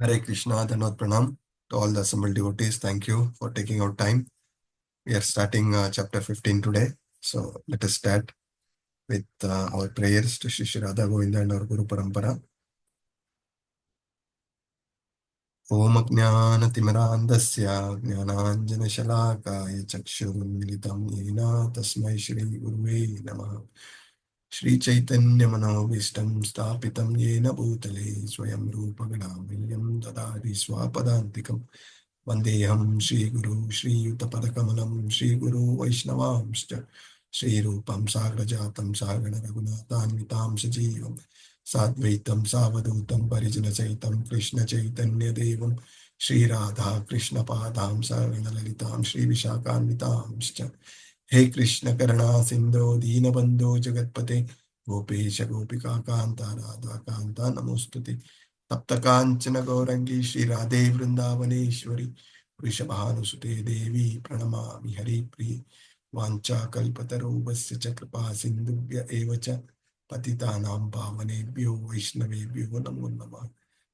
Hare Krishna, Dhanvat Pranam to all the assembled devotees. Thank you for taking out time. We are starting chapter 15 today. So let us start with our prayers to Shri Radha Govinda and our Guru Parampara. Om Ajnana-timirandasya Jnananjana-shalakaya Chakshurunmilitam Yena Tasmai Shri Guruve Namaha. Shri Chaitanya Manovistam Stapitam Yena Bhutale Swayam Rupa Ganamriyam Dadadi Swapadantikam Vandeham Shri Guru Shri Yuttapadakamalam Shri Guru Vaishnavamscha Shri Rupam Sagrajatam Sagana Raghunathanvitam Sajivam Sadvaitam Savadutam Parijana Chaitam Krishna Chaitanya Devam Shri Radha Krishna Padam Sagana Lalitam Shri Vishakhanvitamscha He Krishna Karana Sindho Deenabandho Jagatpate Gopesha Gopika Kanta Radha Kanta Namostute Tapta Kanchana Gaurangi Shri Radhe Vrindavaneshwari Vrishabhanusute Devi Pranamami Hari Priye Vancha Kalpatarubhasya Chakrapa Sindhubhya Evacha Patitanam Pavanebhyo Vaishnavebhyo Namo Namah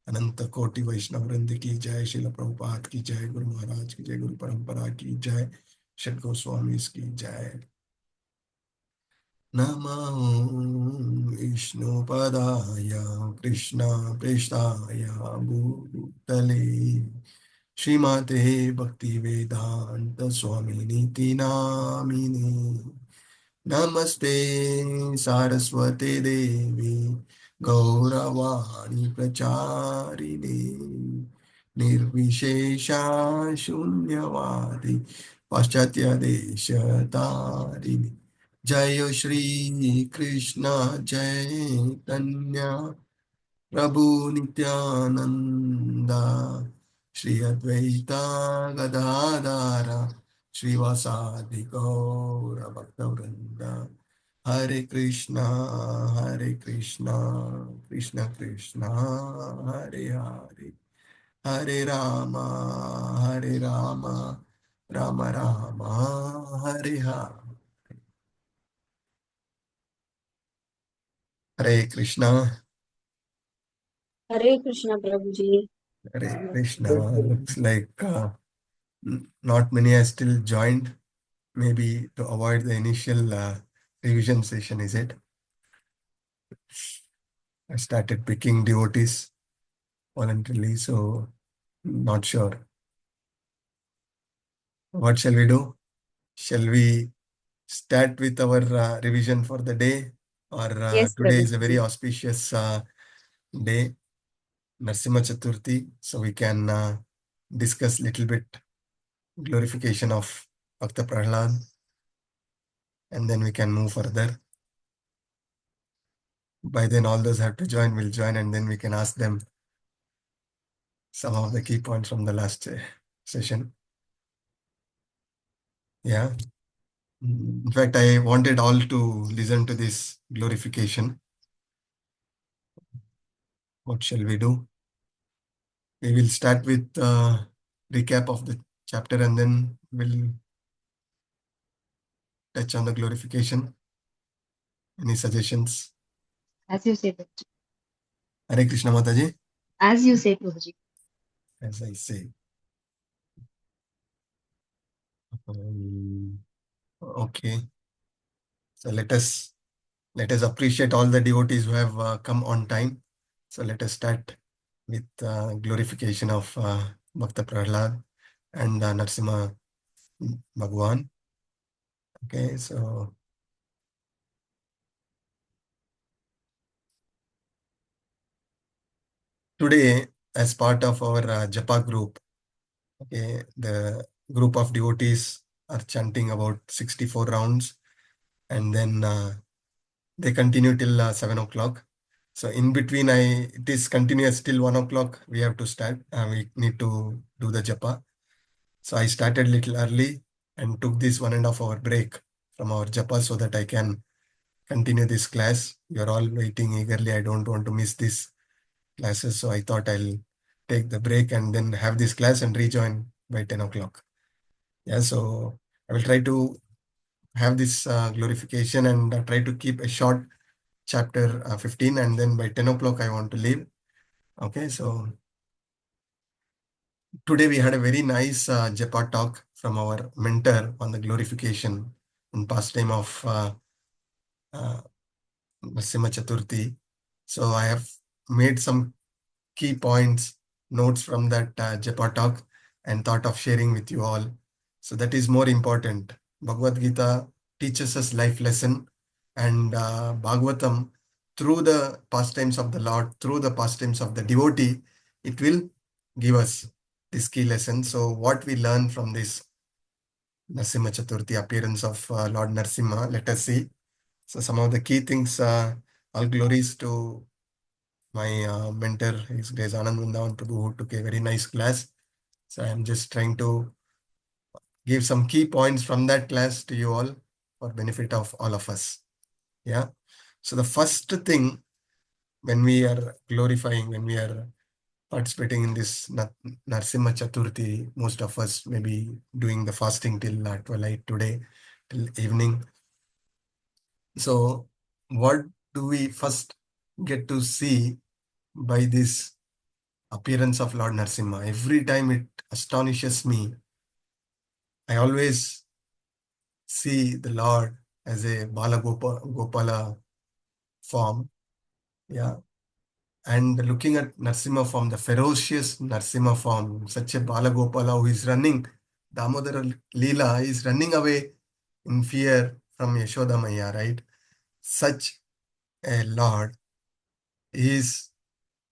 Ananta Koti Vaishnavrind ki Jai Srila Prabhupada ki Jai Guru Maharaj ki Jai Guru Parampara ki Jai Shri Goswamis ki Jai Namo Vishnu Padaya Krishna Prestaya Bhutale Srimate Bhakti Vedanta Swami Niti Namini Namaste Saraswati Devi Gauravani Pracharini Nirvishesha Shunyavadi Paschatya Desha Tarini Jai Shri Krishna Chaitanya Prabhu Nityananda Shri Advaita Gadadara Srivasadi Gaura Bhaktavrinda Hare Krishna Krishna Krishna Hare Hare Hare Rama Rama Rama Hare Hare Hare Krishna Hare Krishna Prabhuji. Hare Krishna. Looks like not many are still joined, maybe to avoid the initial revision session, is it? I started picking devotees voluntarily, so not sure. What shall we do? Shall we start with our revision for the day? Or Yes, today is a very Prabhuji. auspicious day, Narsimha Chaturthi, so we can discuss little bit glorification of Bhakta Prahlad, and then we can move further. By then, all those have to join, will join, and then we can ask them some of the key points from the last session. Yeah. In fact, I wanted all to listen to this glorification. What shall we do? We will start with recap of the chapter and then we'll touch on the glorification. Any suggestions? As you say, Prabhuji. Hare Krishna Mataji. As you say, Prabhuji. As I say. Okay. So let us appreciate all the devotees who have come on time. So let us start with glorification of Bhakta Prahlad and Narsimha Bhagwan. Okay, so today, as part of our Japa group, okay, the group of devotees are chanting about 64 rounds, and then they continue till 7 o'clock. So in between, it is continuous till 1 o'clock. We have to start. We need to do the japa. So I started little early and took this 1.5 hour break from our japa so that I can continue this class. You're all waiting eagerly. I don't want to miss this classes. So I thought I'll take the break and then have this class and rejoin by 10 o'clock. Yeah, so I will try to have this glorification and try to keep a short chapter 15, and then by 10 o'clock I want to leave. Okay, so Today we had a very nice Japa talk from our mentor on the glorification and pastime of uh, Narasimha Chaturthi. So I have made some key points, notes from that Japa talk and thought of sharing with you all. So that is more important. Bhagavad Gita teaches us life lesson, and Bhagavatam, through the pastimes of the Lord, through the pastimes of the devotee, it will give us this key lesson. So what we learn from this Narasimha Chaturthi appearance of Lord Narasimha, let us see. So some of the key things, all glories to my mentor, His Grace Anand Vrindavan Prabhu, who took a very nice class. So I'm just trying to give some key points from that class to you all for benefit of all of us. Yeah. So the first thing, when we are glorifying, when we are participating in this Narasimha Chaturthi, most of us may be doing the fasting till twilight today, till evening. So what do we first get to see by this appearance of Lord Narasimha? Every time it astonishes me. I always see the Lord as a Gopala form. Yeah. And looking at Narasimha form, the ferocious Narasimha form, such a Gopala who is running, Damodara Leela is running away in fear from Yashoda Maya, right? Such a Lord is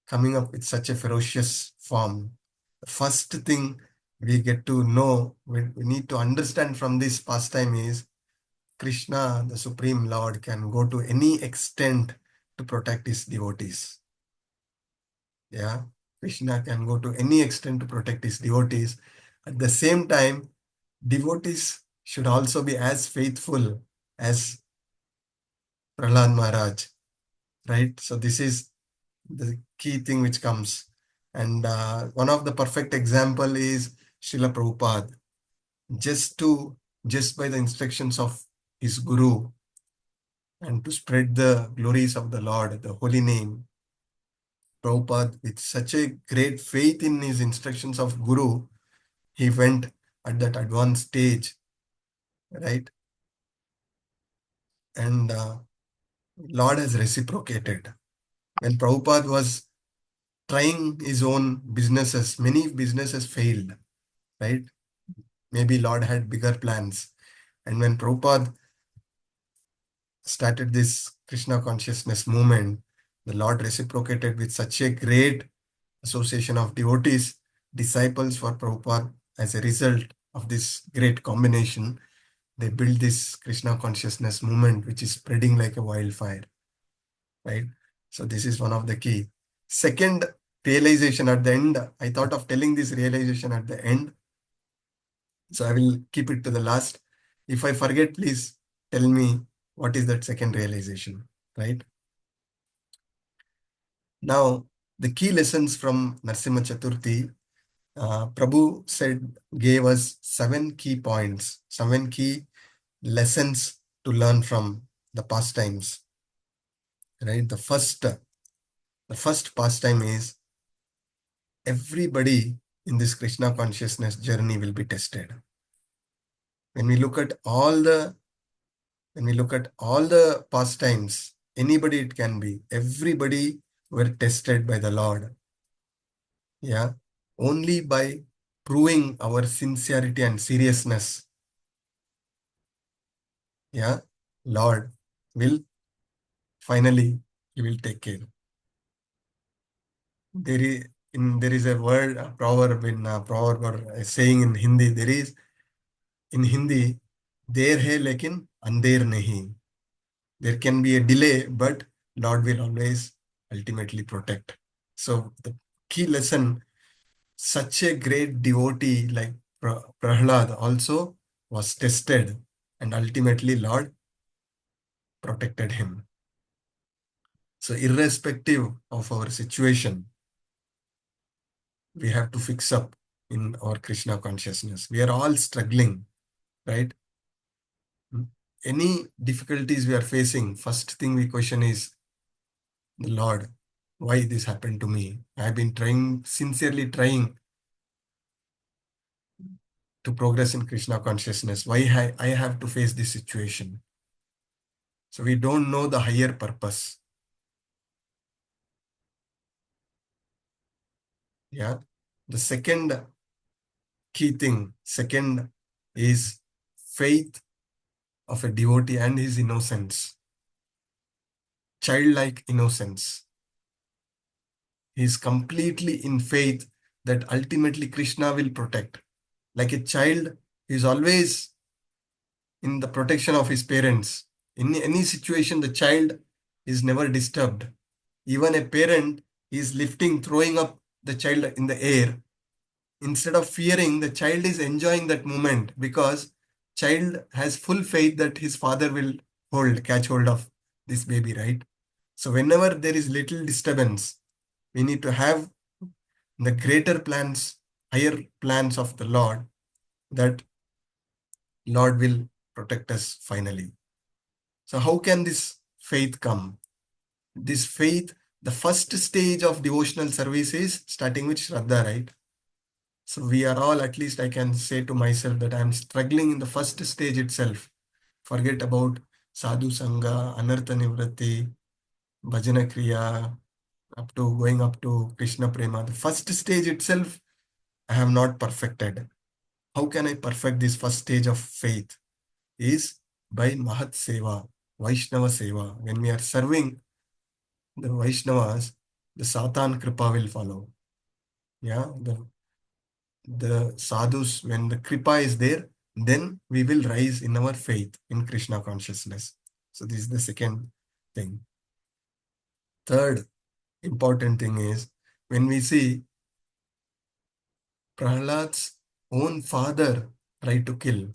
coming up with such a ferocious form. The first thing we get to know, we need to understand from this pastime is Krishna, the Supreme Lord, can go to any extent to protect his devotees. Yeah, Krishna can go to any extent to protect his devotees. At the same time, devotees should also be as faithful as Prahlad Maharaj, right? So this is the key thing which comes. And one of the perfect example is Srila Prabhupada. Just by the instructions of his guru and to spread the glories of the Lord, the holy name, Prabhupada, with such a great faith in his instructions of guru, he went at that advanced stage, right? And Lord has reciprocated. When Prabhupada was trying his own businesses, many businesses failed, right? Maybe Lord had bigger plans. And when Prabhupada started this Krishna consciousness movement, the Lord reciprocated with such a great association of devotees, disciples for Prabhupada. As a result of this great combination, they built this Krishna consciousness movement, which is spreading like a wildfire, right? So this is one of the key. Second realization at the end, I thought of telling this realization at the end. So I will keep it to the last. If I forget, please tell me what is that second realization, right? Now, the key lessons from Narasimha Chaturthi, Prabhu gave us 7 key points, 7 key lessons to learn from the pastimes, right? The first pastime is everybody in this Krishna consciousness journey will be tested. When we look at all the pastimes, anybody it can be, everybody were tested by the Lord. Yeah. Only by proving our sincerity and seriousness. Yeah. Lord will finally, he will take care. There is a word, a proverb or a saying in Hindi. There is in Hindi, der hai lekin ander nahi. There can be a delay, but Lord will always ultimately protect. So the key lesson, such a great devotee like Prahlad also was tested, and ultimately Lord protected him. So irrespective of our situation, we have to fix up in our Krishna consciousness. We are all struggling, right? Any difficulties we are facing, first thing we question is, the Lord, why this happened to me? I have been sincerely trying to progress in Krishna consciousness. Why I have to face this situation? So we don't know the higher purpose. Yeah. The second key thing, second is faith of a devotee and his innocence, childlike innocence. He is completely in faith that ultimately Krishna will protect. Like a child, he is always in the protection of his parents. In any situation, the child is never disturbed. Even a parent is lifting, throwing up the child in the air. Instead of fearing, the child is enjoying that moment because child has full faith that his father will catch hold of this baby, right? So whenever there is little disturbance, we need to have the greater plans, higher plans of the Lord, that Lord will protect us finally. So how can this faith come? This faith, the first stage of devotional service is starting with Shraddha, right? So we are all, at least I can say to myself that I'm struggling in the first stage itself. Forget about Sadhu Sangha, Anartha Nivritti, Bhajana Kriya, going up to Krishna Prema. The first stage itself, I have not perfected. How can I perfect this first stage of faith? Is by Mahat Seva, Vaishnava Seva. When we are serving the Vaishnavas, the Satan Kripa will follow. Yeah, the sadhus, when the Kripa is there, then we will rise in our faith in Krishna consciousness. So this is the second thing. Third important thing is when we see Prahlad's own father tried to kill.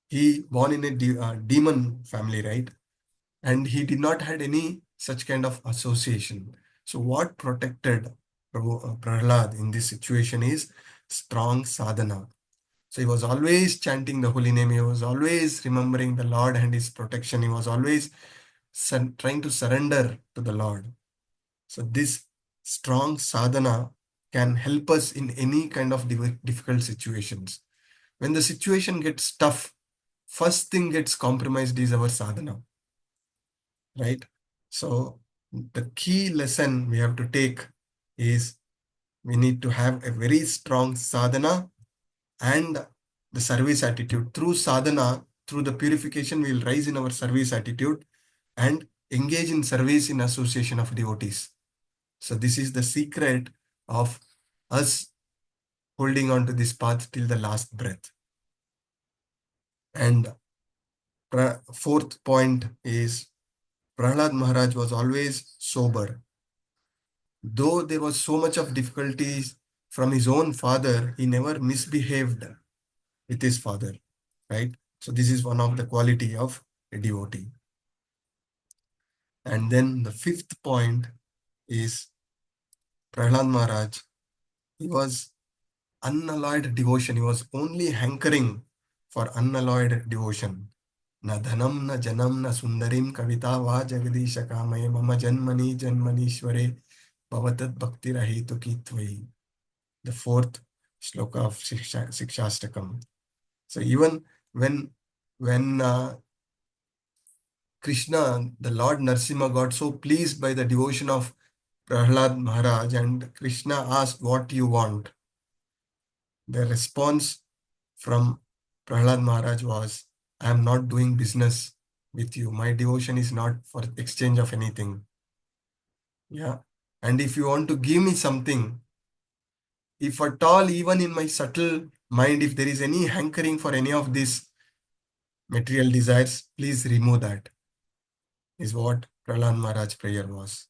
He born in a demon family, right? And he did not had any such kind of association. So what protected Prahlad in this situation is strong sadhana. So he was always chanting the holy name. He was always remembering the Lord and his protection. He was always trying to surrender to the Lord. So this strong sadhana can help us in any kind of difficult situations. When the situation gets tough, first thing gets compromised is our sadhana, right? So the key lesson we have to take is we need to have a very strong sadhana and the service attitude. Through sadhana, through the purification, we will rise in our service attitude and engage in service in association of devotees. So this is the secret of us holding on to this path till the last breath. And fourth point is Prahlad Maharaj was always sober. Though there was so much of difficulties from his own father, he never misbehaved with his father, right? So this is one of the quality of a devotee. And then the fifth point is Prahlad Maharaj. He was unalloyed devotion. He was only hankering for unalloyed devotion. Na dhanam, na janam, na sundarim kavita va jagadisha kamaye mama janmani janmanishware bhavatad bhakti rahitu kitvai. The fourth shloka of Sikshastakam. So even when Krishna, the Lord Narsimha, got so pleased by the devotion of Prahlad Maharaj, and Krishna asked, "What you want?" The response from Prahlad Maharaj was, "I am not doing business with you. My devotion is not for exchange of anything." Yeah. And if you want to give me something, if at all, even in my subtle mind, if there is any hankering for any of these material desires, please remove that, is what Prahlad Maharaj's prayer was.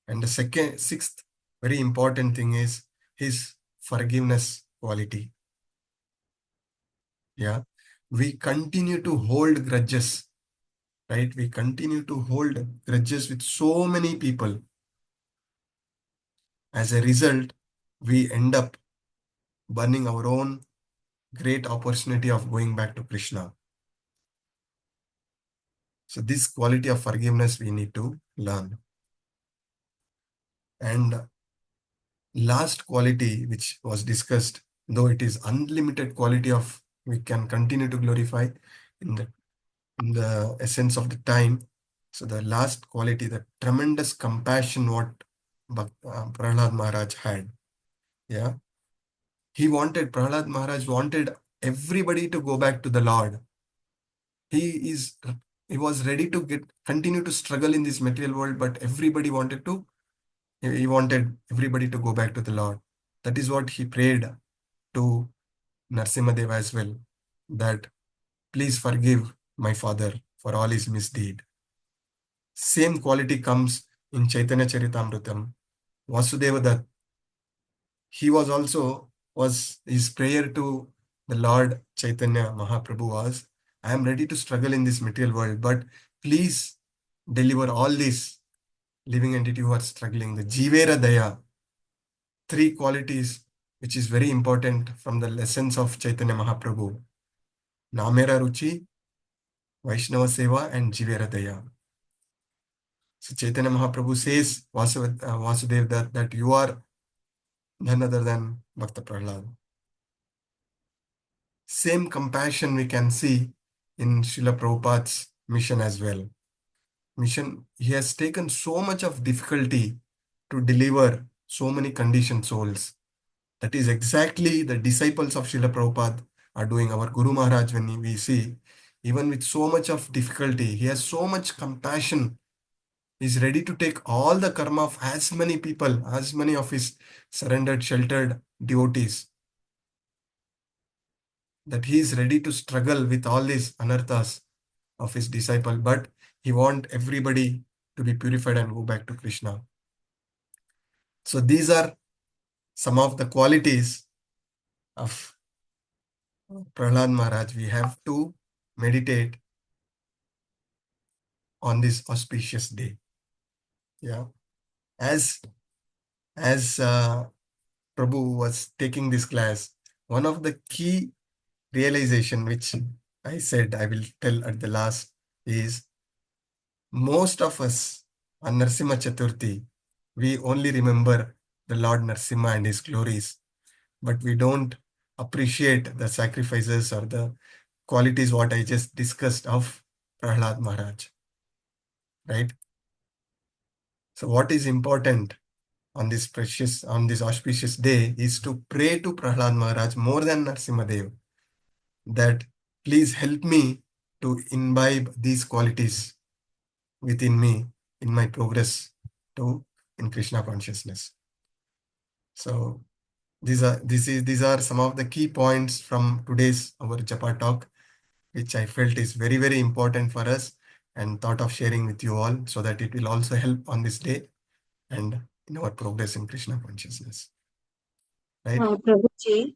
And the sixth very important thing is his forgiveness quality. Yeah. We continue to hold grudges, right? We continue to hold grudges with so many people. As a result, we end up burning our own great opportunity of going back to Krishna. So this quality of forgiveness we need to learn. And last quality which was discussed though it is unlimited quality of we can continue to glorify in the essence of the time. So the last quality, the tremendous compassion what Prahlad Maharaj had. Yeah. Prahlad Maharaj wanted everybody to go back to the Lord. He was ready to continue to struggle in this material world, but he wanted everybody to go back to the Lord. That is what he prayed to Narasimhadev as well, that please forgive my father for all his misdeed. Same quality comes in Chaitanya Charitamrita. Vasudeva Dutt, he was his prayer to the Lord Chaitanya Mahaprabhu was, I am ready to struggle in this material world, but please deliver all these living entity who are struggling. The Jivera Daya, three qualities which is very important from the lessons of Chaitanya Mahaprabhu. Namera Ruchi, Vaishnava Seva and Jivera Daya. So Chaitanya Mahaprabhu says Vasudev that you are none other than Bhakta Prahlad. Same compassion we can see in Srila Prabhupada's mission as well. He has taken so much of difficulty to deliver so many conditioned souls. That is exactly the disciples of Srila Prabhupada are doing. Our Guru Maharaj, when we see, even with so much of difficulty, he has so much compassion. He is ready to take all the karma of as many people, as many of his surrendered, sheltered devotees, that he is ready to struggle with all these anarthas of his disciple, but he wants everybody to be purified and go back to Krishna. So these are some of the qualities of Prahlad Maharaj. We have to meditate on this auspicious day. Yeah. As Prabhu was taking this class, one of the key realization which I said I will tell at the last is most of us on Narasimha Chaturthi, we only remember the Lord Narasimha and his glories, but we don't appreciate the sacrifices or the qualities what I just discussed of Prahlad Maharaj, right? So what is important on this auspicious day is to pray to Prahlad Maharaj more than Narasimhadev, that please help me to imbibe these qualities within me in my progress in Krishna consciousness. So these are some of the key points from today's our Japa talk, which I felt is very, very important for us and thought of sharing with you all so that it will also help on this day and in our progress in Krishna consciousness. Right? Prabhuji,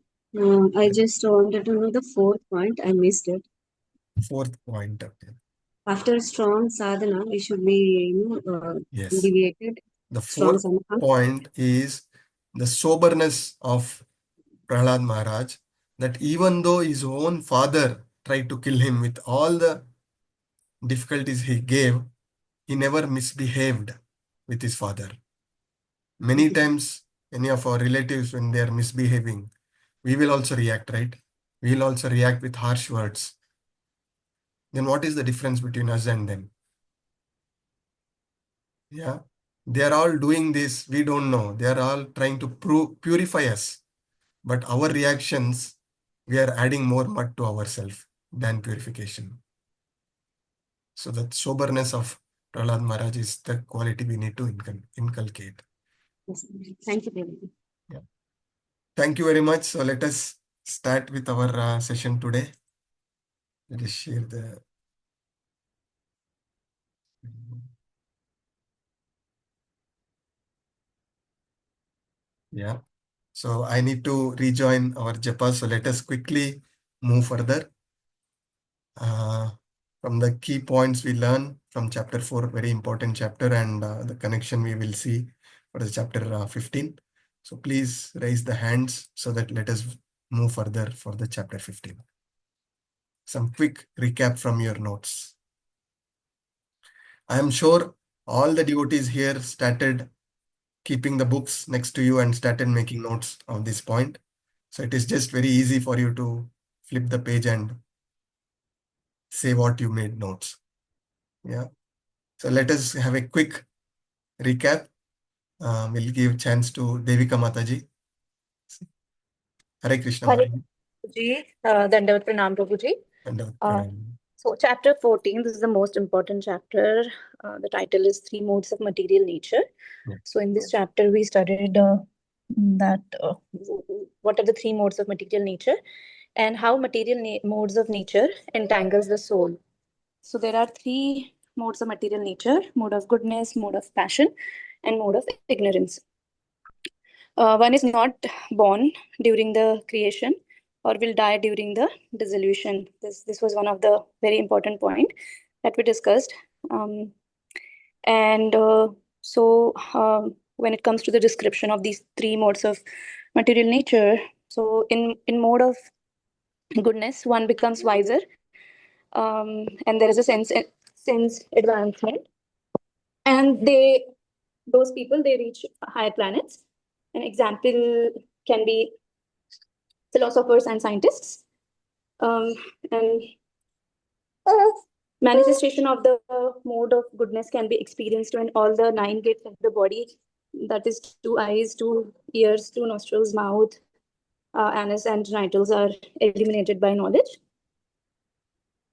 I just wanted to know the fourth point. I missed it. Fourth point. Okay. After strong sadhana, we should be Yes. deviated. The Strong fourth sadhana. point is the soberness of Prahlad Maharaj, that even though his own father tried to kill him with all the difficulties he gave, he never misbehaved with his father. Many times, any of our relatives, when they are misbehaving, we will also react, right? We will also react with harsh words. Then what is the difference between us and them? Yeah. They are all doing this. We don't know. They are all trying to purify us. But our reactions, we are adding more mud to ourselves than purification. So that soberness of Prahlad Maharaj is the quality we need to inculcate. Yes, thank you, Prabhuji. Yeah. Thank you very much. So let us start with our session today. Let us share the... Yeah. So I need to rejoin our japa. So let us quickly move further. From the key points we learn from chapter 4, very important chapter, and the connection we will see for the chapter 15. So please raise the hands so that let us move further for the chapter 15. Some quick recap from your notes. I am sure all the devotees here started keeping the books next to you and started making notes on this point. So it is just very easy for you to flip the page and say what you made notes. Yeah. So let us have a quick recap. We'll give chance to Devika Mataji. Hare Krishna Hare Mataji. Ji, Dandavat Pranam Prabhuji. So chapter 14, this is the most important chapter. The title is Three Modes of Material Nature. Yeah. So in this chapter, we studied what are the three modes of material nature and how material modes of nature entangles the soul. So there are three modes of material nature: mode of goodness, mode of passion, and mode of ignorance. One is not born during the creation or will die during the dissolution. This was one of the very important point that we discussed. When it comes to the description of these three modes of material nature, so in mode of goodness, one becomes wiser, and there is a sense advancement, and those people they reach higher planets. An example can be philosophers and scientists. And manifestation of the mode of goodness can be experienced when all the 9 gates of the body, that is 2 eyes, 2 ears, 2 nostrils, mouth, anus, and genitals, are eliminated by knowledge.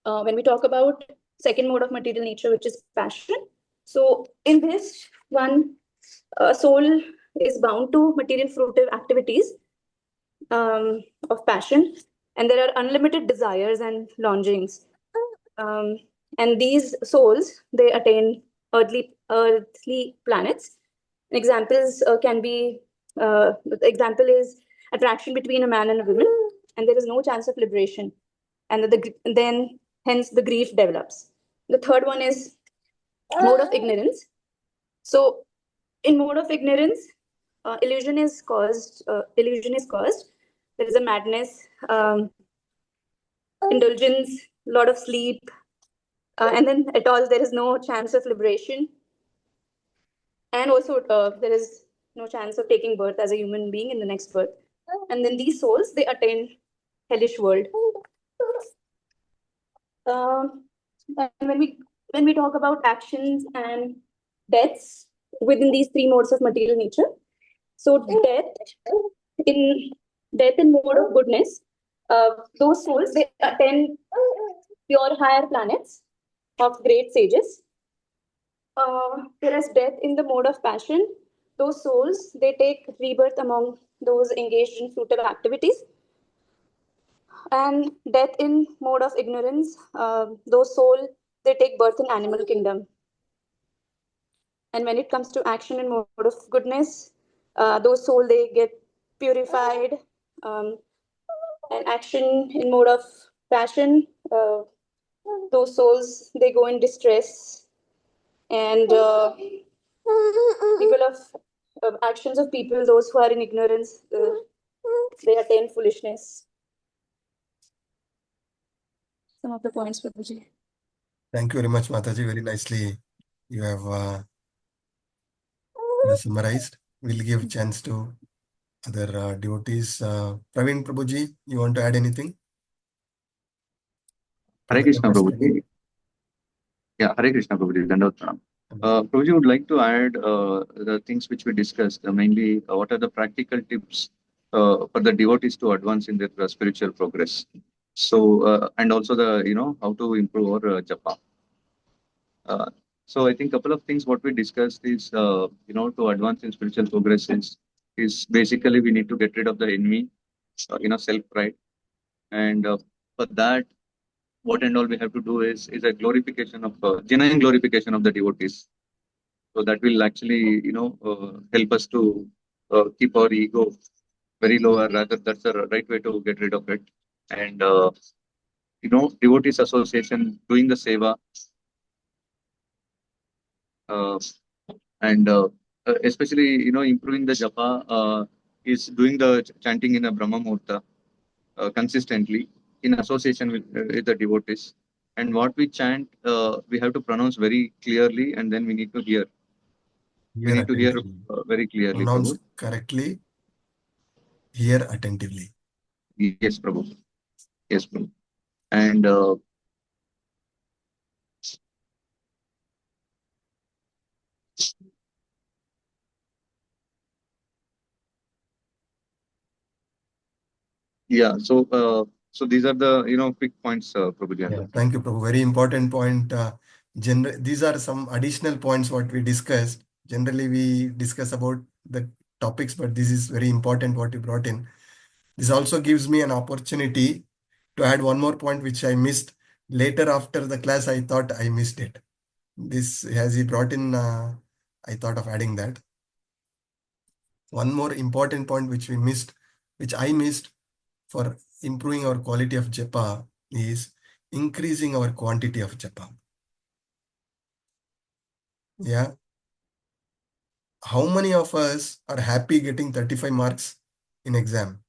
When we talk about second mode of material nature, which is passion, so in this one, soul is bound to material fruitive activities of passion, and there are unlimited desires and longings. And these souls, they attain earthly planets. Examples can be, the example is attraction between a man and a woman, and there is no chance of liberation. And then hence the grief develops. The third one is mode of ignorance. So in mode of ignorance, illusion is caused. There is a madness, indulgence, a lot of sleep, and then at all there is no chance of liberation, and also there is no chance of taking birth as a human being in the next birth. And then these souls, they attain hellish world. And when we talk about actions and deaths within these three modes of material nature, so in death in mode of goodness, those souls, they attain pure higher planets of great sages. Whereas death in the mode of passion, those souls, they take rebirth among those engaged in fruitive activities. And death in mode of ignorance, those souls, they take birth in animal kingdom. And when it comes to action in mode of goodness, those souls, they get purified. And action in mode of passion, those souls, they go in distress. And people of actions of people, those who are in ignorance, they attain foolishness. Some of the points, Prabhuji. Thank you very much, Mataji. Very nicely you have summarized. We'll give chance to other devotees. Praveen Prabhuji, you want to add anything? Hare Krishna Prabhuji. Yeah, Hare Krishna Prabhuji. Dandavat Pranam. Prabhuji would like to add the things which we discussed, mainly what are the practical tips for the devotees to advance in their spiritual progress. So, and also how to improve our japa. So I think a couple of things what we discussed is, to advance in spiritual progress is basically we need to get rid of the enemy, self-pride. And for that, what and all we have to do is a glorification of, genuine glorification of the devotees. So that will actually, help us to keep our ego very low, or rather that's the right way to get rid of it. And, devotees association, doing the seva, and especially, improving the japa is doing the chanting in a Brahma Muhurta consistently in association with the devotees. And what we chant, we have to pronounce very clearly, and then we need to hear. We need to hear very clearly. Pronounce correctly, hear attentively. Yes, Prabhu. Yes, Prabhu. And yeah, so these are the quick points, Prabhu. Yeah, thank you, Prabhu. Very important point. These are some additional points what we discussed. Generally, we discuss about the topics, but this is very important what you brought in. This also gives me an opportunity to add one more point which I missed. Later after the class, I thought I missed it. This has he brought in, I thought of adding that. One more important point which we missed, which I missed for improving our quality of japa is increasing our quantity of japa. Yeah. How many of us are happy getting 35 marks in exam?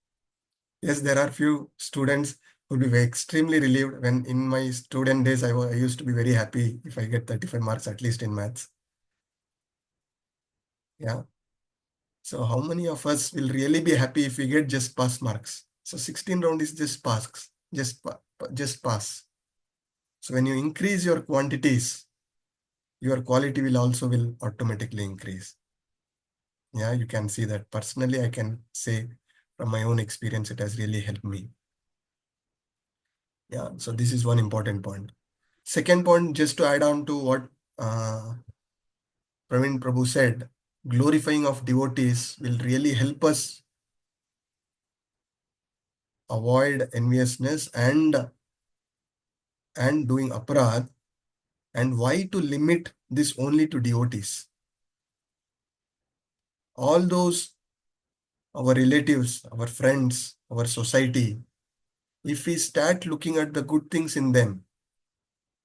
Yes, there are few students who will be extremely relieved when in my student days, I used to be very happy if I get 35 marks at least in maths. Yeah. So how many of us will really be happy if we get just pass marks? So 16 round is just pass, just pass. So when you increase your quantities, your quality will automatically increase. Yeah, you can see that. Personally, I can say from my own experience, it has really helped me. Yeah, so this is one important point. Second point, just to add on to what Praveen Prabhu said, glorifying of devotees will really help us avoid enviousness and doing aparadh. And why to limit this only to devotees? All those, our relatives, our friends, our society, if we start looking at the good things in them,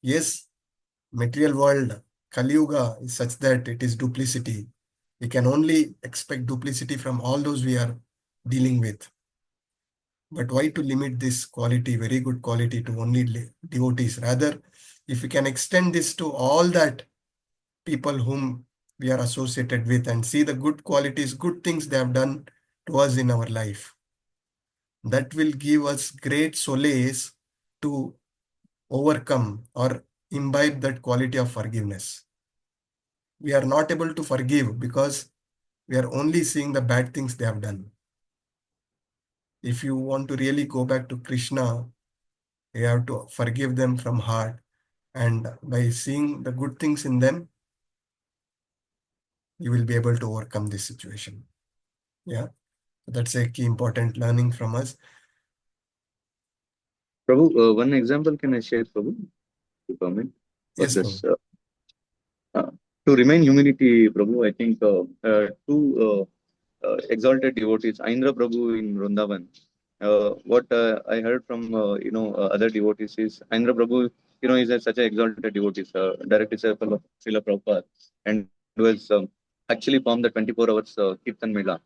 yes, material world, Kali Yuga is such that it is duplicity. We can only expect duplicity from all those we are dealing with. But why to limit this quality, very good quality, to only devotees? Rather, if we can extend this to all that people whom we are associated with and see the good qualities, good things they have done to us in our life, that will give us great solace to overcome or imbibe that quality of forgiveness. We are not able to forgive because we are only seeing the bad things they have done. If you want to really go back to Krishna, you have to forgive them from heart. And by seeing the good things in them, you will be able to overcome this situation. Yeah, that's a key important learning from us. Prabhu, one example can I share, Prabhu? To comment for Yes, this. Prabhu. Uh, to remain humility, Prabhu, I think two exalted devotees, Indra Prabhu in Vrindavan. What I heard from other devotees is Indra Prabhu, is such an exalted devotee, direct disciple of Srila Prabhupada, and was actually formed the 24 hours Kirtan Mela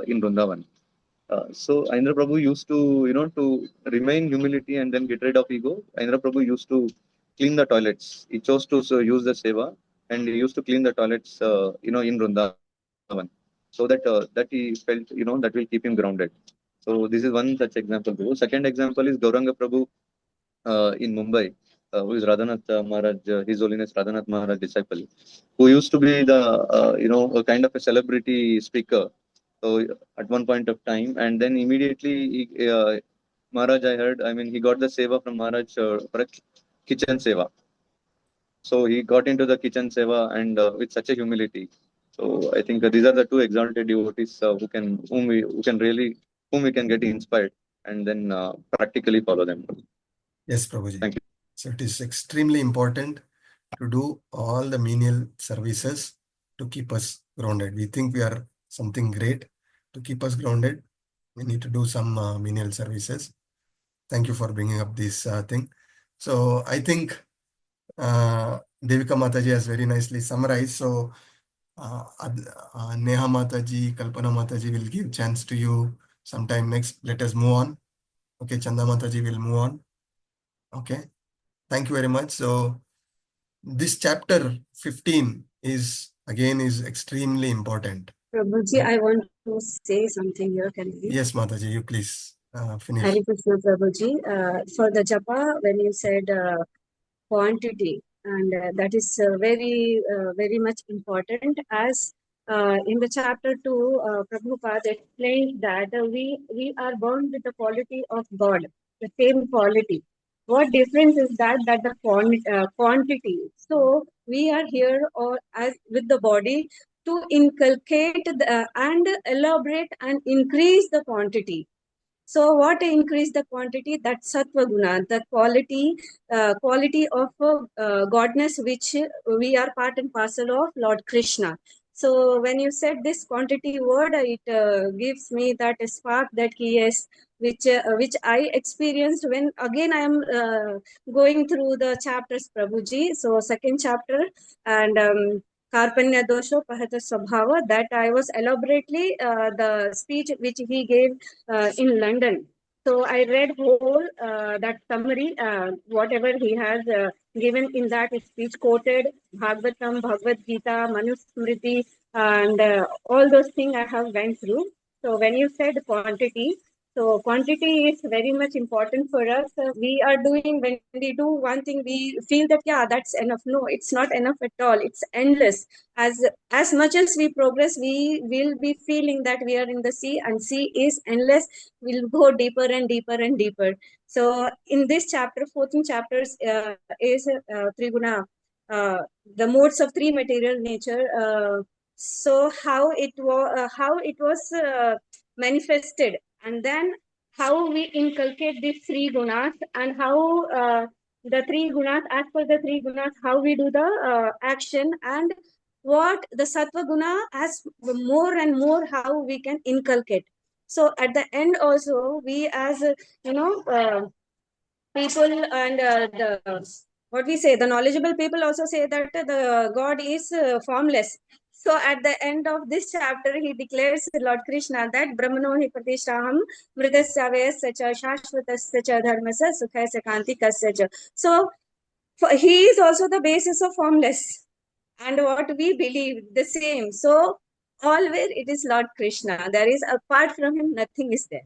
in Vrindavan. So Indra Prabhu used to, to remain humility and then get rid of ego. Indra Prabhu used to clean the toilets. He chose to use the seva and he used to clean the toilets, in Vrindavan, so that he felt, that will keep him grounded. So this is one such example. Prabhu. Second example is Gauranga Prabhu in Mumbai, who is Radhanath Maharaj, His Holiness Radhanath Maharaj disciple, who used to be the, a kind of a celebrity speaker. So at one point of time, and then immediately Maharaj, I heard, I mean, he got the seva from Maharaj for a kitchen seva. So he got into the kitchen seva and with such a humility. So I think these are the two exalted devotees whom we can get inspired and then practically follow them. Yes, Prabhuji. Thank you. So it is extremely important to do all the menial services to keep us grounded. We think we are something great. To keep us grounded, we need to do some menial services. Thank you for bringing up this thing. So I think Devika Mataji has very nicely summarized. So Neha Mataji, Kalpana Mataji will give chance to you sometime next. Let us move on. Okay, Chanda Mataji will move on. Okay, thank you very much. So this chapter 15 is extremely important. Prabhuji, I want to say something here. Can you? Yes, Mataji, you please. finish. Hare Krishna Prabhuji. For the japa, when you said quantity, and that is very much important, as in the chapter 2, Prabhupada explained that we are born with the quality of God, the same quality. What difference is that the quantity. So we are here or as with the body to inculcate and elaborate and increase the quantity. So what increase the quantity? That sattva guna, the quality of godness, which we are part and parcel of Lord Krishna. So when you said this quantity word, it gives me that spark that yes, which I experienced when again I am going through the chapters, Prabhuji. So second chapter and Karpanya dosho pahata sabhava, that I was elaborately the speech which he gave in London. So I read whole that summary, whatever he has given in that speech, quoted Bhagavatam, Bhagavadgita, Manusmriti, and all those things I have went through. So when you said quantity, so quantity is very much important for us. We are doing, when we do one thing, we feel that, yeah, that's enough. No, it's not enough at all. It's endless. As much as we progress, we will be feeling that we are in the sea, and sea is endless. We'll go deeper and deeper and deeper. So in this chapter, 14 chapters is Triguna, the modes of three material nature. So how it was manifested, and then how we inculcate these three gunas, and how the three gunas, as per the three gunas, how we do the action, and what the sattva guna has more and more, how we can inculcate. So at the end also, we as people and the what we say, the knowledgeable people also say that the God is formless. So at the end of this chapter, he declares, Lord Krishna, that Brahmano hi pratishtaham mridasya vayasya cha shashvatasya cha dharmasya sukhasya kantikasya cha. So he is also the basis of formless, and what we believe the same. So always it is Lord Krishna. There is, apart from him, nothing is there.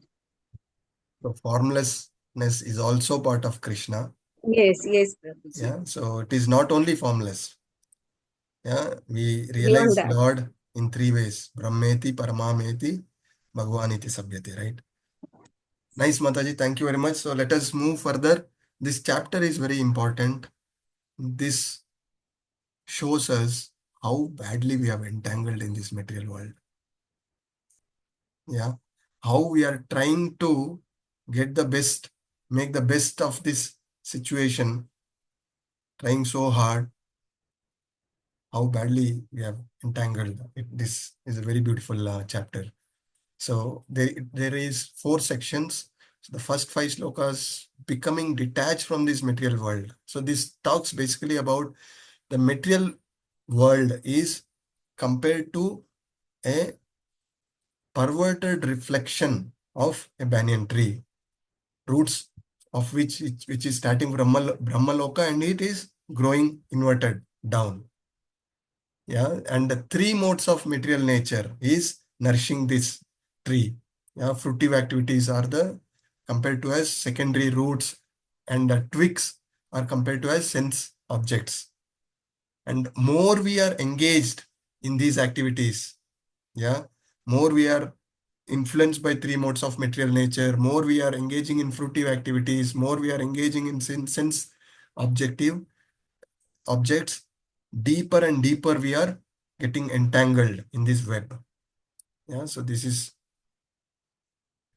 So formlessness is also part of Krishna. Yes, Prabhuji. Yeah, so it is not only formless. Yeah, we Beyond realize that. Lord in three ways: Brahmeti, Paramameti, Bhagwaniti Sabhyati, right? Nice, Mataji. Thank you very much. So let us move further. This chapter is very important. This shows us how badly we have entangled in this material world. Yeah, how we are trying to get the best, make the best of this situation, trying so hard, how badly we have entangled. This is a very beautiful chapter. So there is 4 sections. So the first 5 slokas, becoming detached from this material world. So this talks basically about the material world is compared to a perverted reflection of a banyan tree, roots of which is starting from Brahmaloka, and it is growing inverted down. Yeah, and the 3 modes of material nature is nourishing this tree. Yeah, fruitive activities are the compared to as secondary roots, and the twigs are compared to as sense objects. And more we are engaged in these activities, yeah, more we are influenced by 3 modes of material nature, more we are engaging in fruitive activities, more we are engaging in sense objects, deeper and deeper we are getting entangled in this web. Yeah, so this is,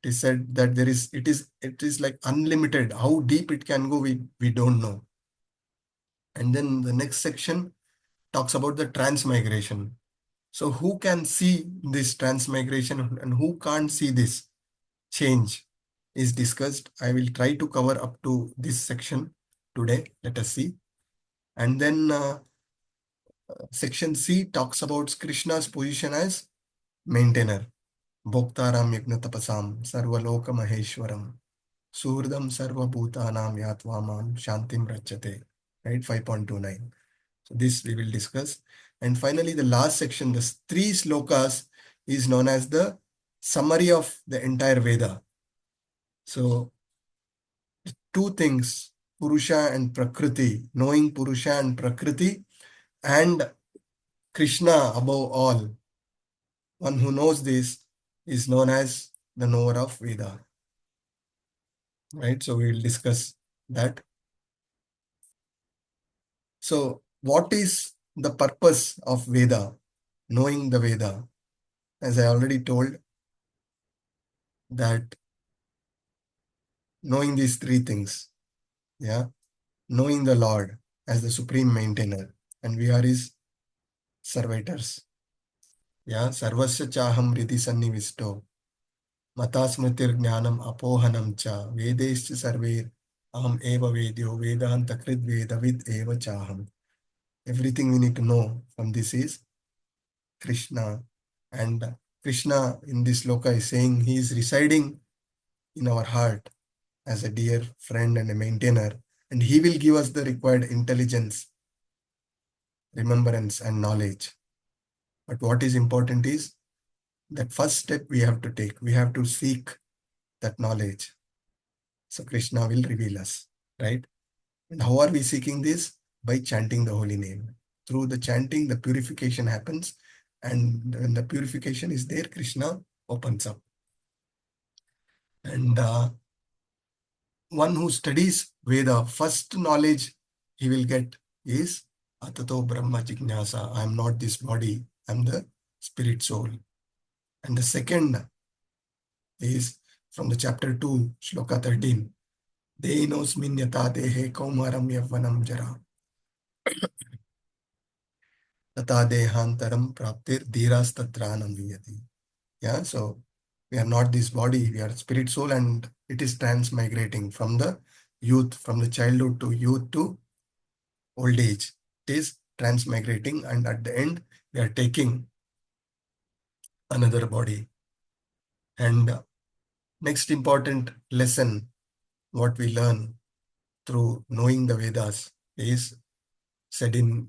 it is said that it is like unlimited. How deep it can go, we don't know. And then the next section talks about the transmigration. So who can see this transmigration and who can't see this change is discussed. I will try to cover up to this section today. Let us see. And then section C talks about Krishna's position as maintainer. Bhoktaram yagna tapasam sarvaloka maheshwaram suhridam sarva bhutanam yatvamam shantim rachate. Right, 5.29. So this we will discuss. And finally, the last section, the 3 slokas, is known as the summary of the entire Veda. So, two things, Purusha and Prakriti, knowing Purusha and Prakriti, and Krishna above all. One who knows this is known as the knower of Veda. Right? So, we will discuss that. So, what is the purpose of Veda? Knowing the Veda. As I already told, that knowing these three things, yeah, knowing the Lord as the supreme maintainer, and we are his servitors. Yeah, sarvasya chaham riti sannivisto, mata smritir jnanam apohanam cha, vedescha sarver aham eva vedyo, vedanta krit vedavid eva chaham. Everything we need to know from this is Krishna. And Krishna in this loka is saying he is residing in our heart as a dear friend and a maintainer, and he will give us the required intelligence, remembrance, and knowledge. But what is important is that first step we have to take. We have to seek that knowledge. So Krishna will reveal us, right? And how are we seeking this? By chanting the holy name. Through the chanting, the purification happens. And when the purification is there, Krishna opens up. And one who studies Veda, first knowledge he will get is Atato Brahma Jignasa. I am not this body, I am the spirit soul. And the second is from the chapter 2, Shloka 13. Dehinosmin yata dehe kaumaram yavvanam jara. Tata dehantaram praptir dhiras tatranam viyati. Yeah, so we are not this body, we are spirit soul, and it is transmigrating from the youth, from the childhood to youth to old age. It is transmigrating, and at the end, we are taking another body. And next important lesson, what we learn through knowing the Vedas is said in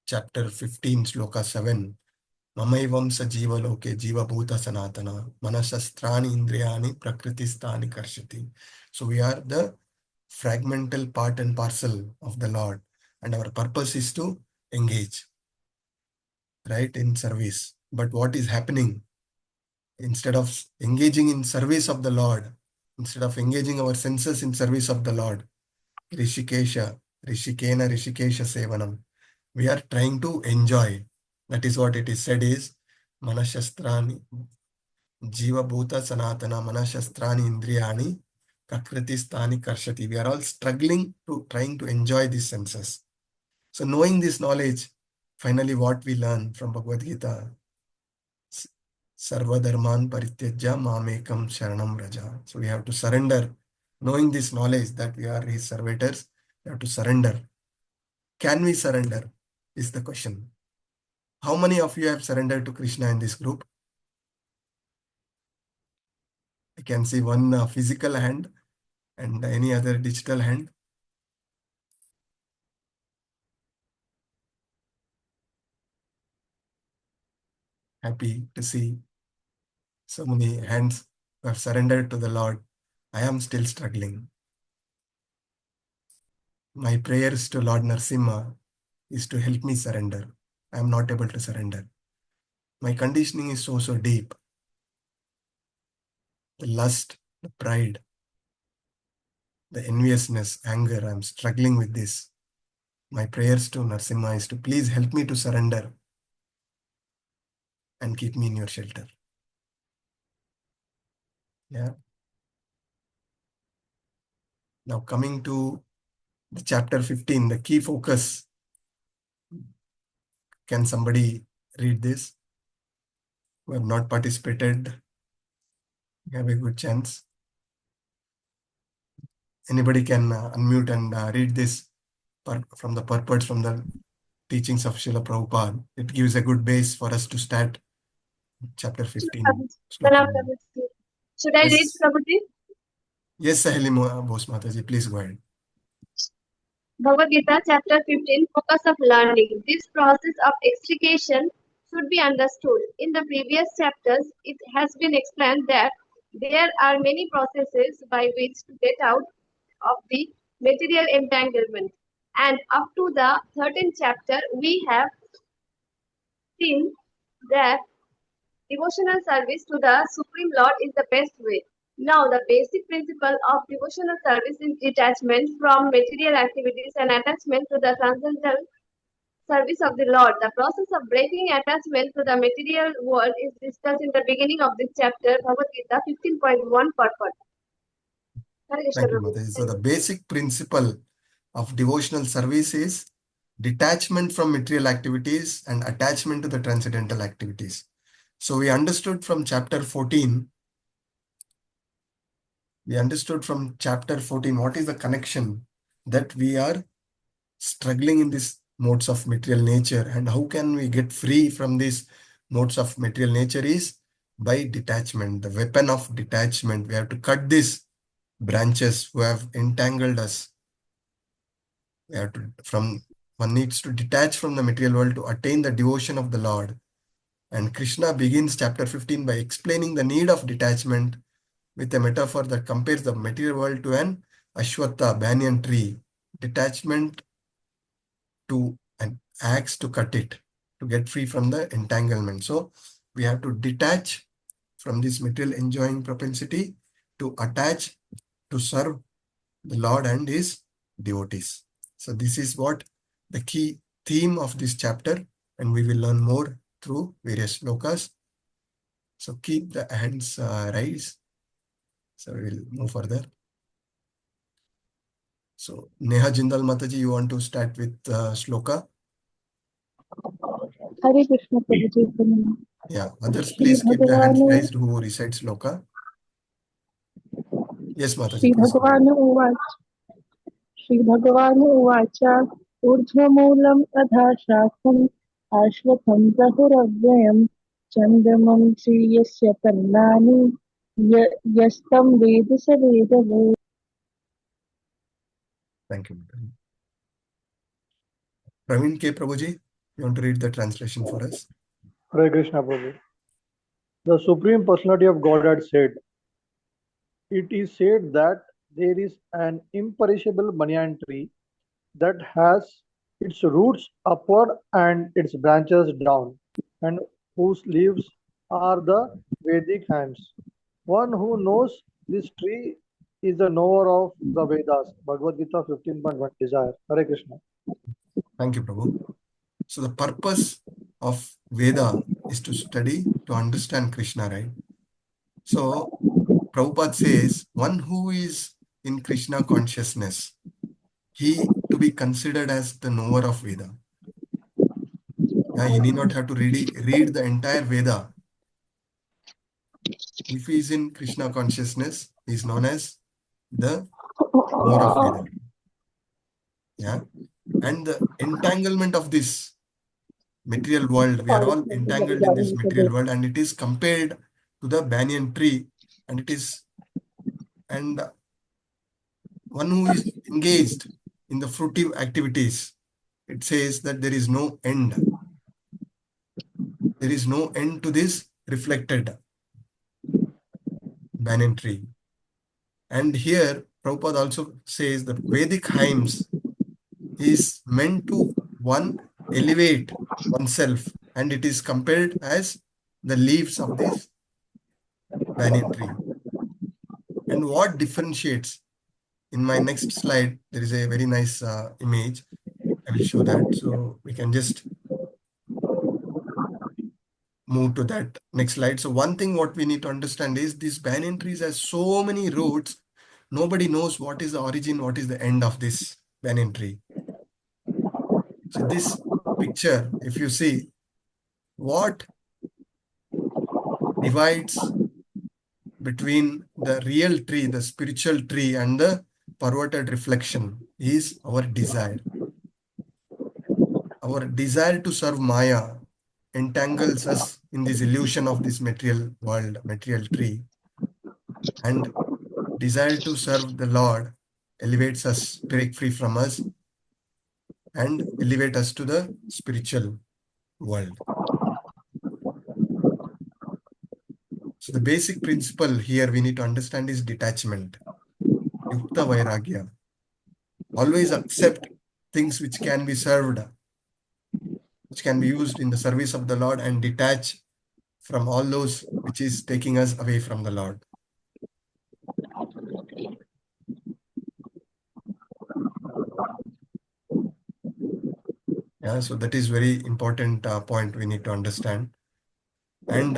chapter 15, Shloka 7. Mamaivam sa jiva loke jiva bhuta sanatana manasastrani indriyani prakritistani karshati. So we are the fragmental part and parcel of the Lord, and our purpose is to engage, right, in service. But what is happening? Instead of engaging in service of the Lord, instead of engaging our senses in service of the Lord, Rishikesha Sevanam, we are trying to enjoy. That is what it is said is Manashastrani Jiva Bhuta Sanatana Manashastrani Indriyani Prakritistani Karshati. We are all struggling to trying to enjoy these senses. So knowing this knowledge, finally what we learn from Bhagavad Gita, Sarva Dharman Parityajya Mamekam Sharanam Raja. So we have to surrender. Knowing this knowledge that we are his servitors, we have to surrender. Can we surrender is the question. How many of you have surrendered to Krishna in this group? I can see one physical hand and any other digital hand. Happy to see so many hands who have surrendered to the Lord. I am still struggling. My prayers to Lord Narasimha is to help me surrender. I am not able to surrender. My conditioning is so deep. The lust, the pride, the enviousness, anger, I am struggling with this. My prayers to Narasimha is to please help me to surrender and keep me in your shelter. Yeah. Now coming to the chapter 15, the key focus. Can somebody read this? Who have not participated, you have a good chance. Anybody can unmute and read this from the purports, from the teachings of Srila Prabhupada. It gives a good base for us to start chapter 15. Should I read, Prabhuji? Yes, Sahili Bose Mataji, please go ahead. Bhagavad Gita, chapter 15, focus of learning. This process of extrication should be understood. In the previous chapters, it has been explained that There are many processes by which to get out of the material entanglement. And up to the 13th chapter, we have seen that devotional service to the Supreme Lord is the best way. Now, the basic principle of devotional service is detachment from material activities and attachment to the transcendental service of the Lord. The process of breaking attachment to the material world is discussed in the beginning of this chapter, Bhagavad Gita 15.1 purport. Hare Krishna Thank you, Prabhu. Mataji. So the basic principle of devotional service is detachment from material activities and attachment to the transcendental activities. So we understood from chapter 14, what is the connection that we are struggling in these modes of material nature, and how can we get free from these modes of material nature is by detachment, the weapon of detachment. We have to cut these branches who have entangled us. We have to, one needs to detach from the material world to attain the devotion of the Lord. And Krishna begins chapter 15 by explaining the need of detachment with a metaphor that compares the material world to an Acyuta, banyan tree. Detachment to an axe to cut it, to get free from the entanglement. So we have to detach from this material enjoying propensity to attach to serve the Lord and his devotees. So this is what the key theme of this chapter, and we will learn more through various slokas. So keep the hands raised. So we will move further. So Neha Jindal Mataji, you want to start with shloka? Hare Krishna Prabhuji. Yeah, others Shri please keep the hands Bhagavanu raised who recite shloka. Yes, Mataji, Shri please go ahead. Bhagavanu Uvac Shri Bhagavanu Uvacha Urdhvamulam Adha Shakham Ashwatham Prahuravyayam Chandamam Sriyasya Kannani Yastam Vedasa Vedavo. Thank you, Mataji. Praveen K. Prabhuji, you want to read the translation for us? Hare Krishna Prabhu. The Supreme Personality of Godhead said, "It is said that there is an imperishable banyan tree that has its roots upward and its branches down, and whose leaves are the Vedic hymns. One who knows this tree is the knower of the Vedas." Bhagavadgita 15.1 desire. Hare Krishna. Thank you, Prabhu. So the purpose of Veda is to study, to understand Krishna, right? So Prabhupada says, one who is in Krishna consciousness, he to be considered as the knower of Veda. Yeah, he need not have to read the entire Veda. If he is in Krishna consciousness, he is known as the knower of Veda. Yeah. And the entanglement of this material world, we are all entangled in this material world, and it is compared to the banyan tree, and one who is engaged in the fruitive activities, it says that there is no end. There is no end to this reflected banyan tree. And here Prabhupada also says that Vedic hymns is meant to elevate oneself, and it is compared as the leaves of this banyan tree. And what differentiates, in my next slide, there is a very nice image. I will show that. So we can just move to that next slide. So one thing what we need to understand is these banyan trees has so many roots. Nobody knows what is the origin, what is the end of this banyan tree. So this picture, if you see, what divides between the real tree, the spiritual tree, and the perverted reflection is our desire. Our desire to serve Maya entangles us in this illusion of this material world, material tree. And desire to serve the Lord elevates us, break free from us, and elevate us to the spiritual world. So the basic principle here we need to understand is detachment. Yukta Vairagya. Always accept things which can be served, which can be used in the service of the Lord, and detach from all those which is taking us away from the Lord. Yeah, so that is very important point we need to understand. And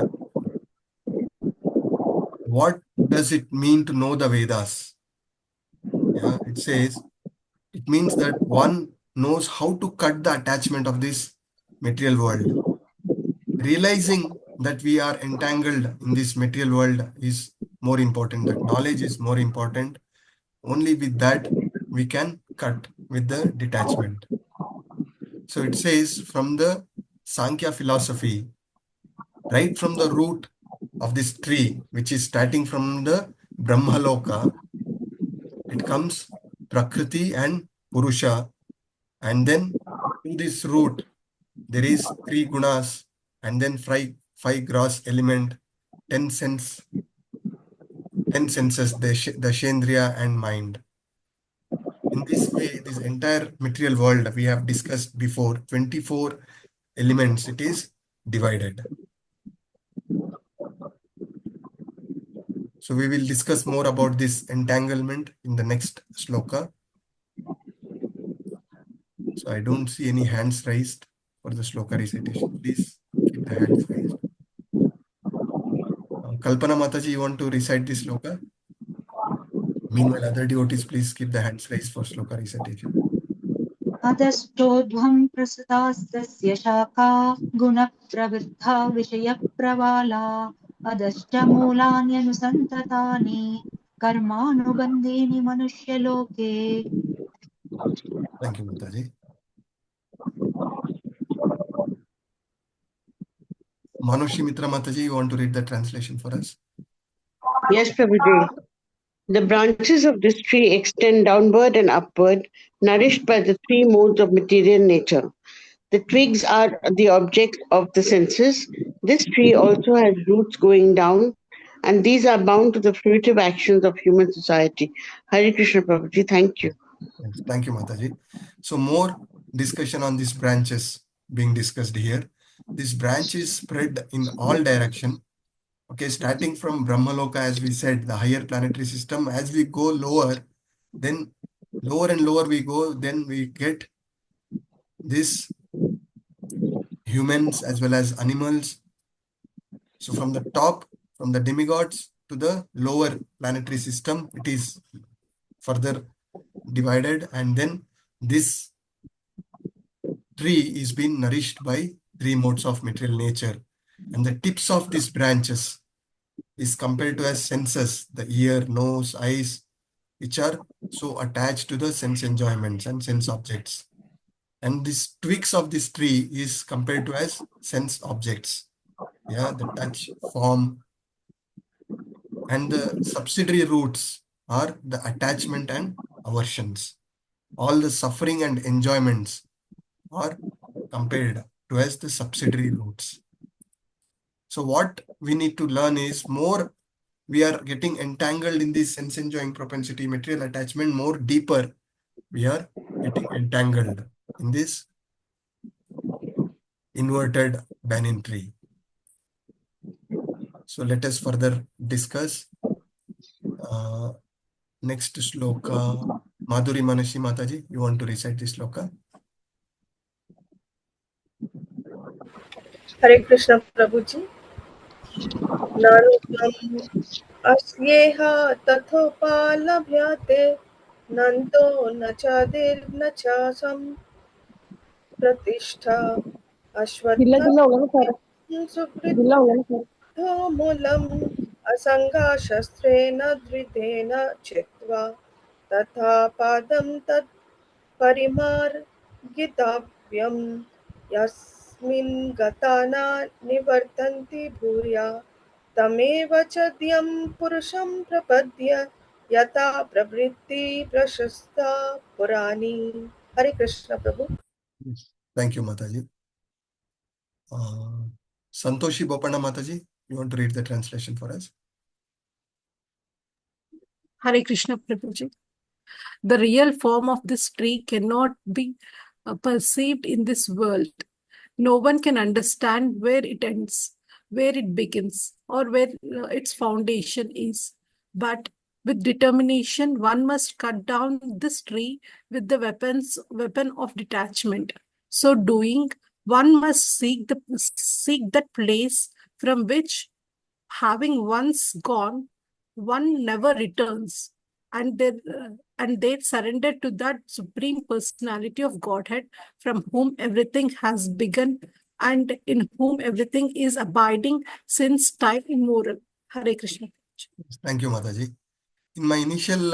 what does it mean to know the Vedas? Yeah, it says it means that one knows how to cut the attachment of this material world. Realizing that we are entangled in this material world is more important, that knowledge is more important. Only with that we can cut with the detachment. So it says from the Sankhya philosophy, right from the root of this tree, which is starting from the Brahmaloka, it comes Prakriti and Purusha, and then to this root there is three gunas, and then five gross element, 10 senses, the Shendriya and mind. In this way, this entire material world we have discussed before, 24 elements, it is divided. So we will discuss more about this entanglement in the next sloka. So I don't see any hands raised for the sloka recitation. Please keep the hands raised. Kalpana Mataji, you want to recite this sloka? Meanwhile, other devotees, please keep the hands raised for sloka recitation. अधश्चोध्वं प्रसृतास्तस्य शाखा गुणप्रवृद्धा विषयप्रवाला अधश्च मूलान्यनुसन्ततानि कर्मानुबन्धीनि मनुष्यलोके. Thank you, Mataji. Manushi Mitra Mataji, you want to read the translation for us? Yes, Prabhuji. The branches of this tree extend downward and upward, nourished by the three modes of material nature. The twigs are the objects of the senses. This tree also has roots going down, and these are bound to the fruitive actions of human society. Hare Krishna, Prabhuji. Thank you. Yes, thank you, Mataji. So more discussion on these branches being discussed here. This branch is spread in all direction. Okay, starting from Brahmaloka, as we said, the higher planetary system, as we go lower, then lower and lower we go, then we get this humans as well as animals. So from the top, from the demigods to the lower planetary system, it is further divided, and then this tree is being nourished by three modes of material nature, and the tips of these branches is compared to as senses, the ear, nose, eyes, which are so attached to the sense enjoyments and sense objects. And these twigs of this tree is compared to as sense objects. Yeah, the touch, form, and the subsidiary roots are the attachment and aversions. All the suffering and enjoyments are compared to as the subsidiary roots. So what we need to learn is more we are getting entangled in this sense enjoying propensity, material attachment, more deeper we are getting entangled in this inverted banyan tree. So let us further discuss. Next sloka, Madhuri Manashi Mataji, you want to recite this sloka? Hare Krishna Prabhuji. Narukam asyeha tathopalabhyate nanto nachadir nachasam pratishtha गिल्ला ashwattham गिल्ला होगा ना सारा गिल्ला होगा ना सारा subriddhomulam asanga shastrena dridena chitva tatha padam tat परिमार्गितव्यं यस्मिन् गता न निवर्तन्ति भूया तमेव च ध्यं पुरुषं प्रपद्य यथा प्रवृत्ति प्रशस्ता पुराणी. हरे कृष्ण प्रभु. Yes. Thank you, Mataji. Santoshi Bopana Mataji, You want to read the translation for us? Hare Krishna Prabhuji. The real form of this tree cannot be perceived in this world. No one can understand where it ends, where it begins, or where its foundation is. But with determination, one must cut down this tree with the weapon of detachment. So doing, one must seek that place from which, having once gone, one never returns, and they surrender to that supreme personality of Godhead, from whom everything has begun and in whom everything is abiding since time immemorial. Hare Krishna. Thank you, Mataji. In my initial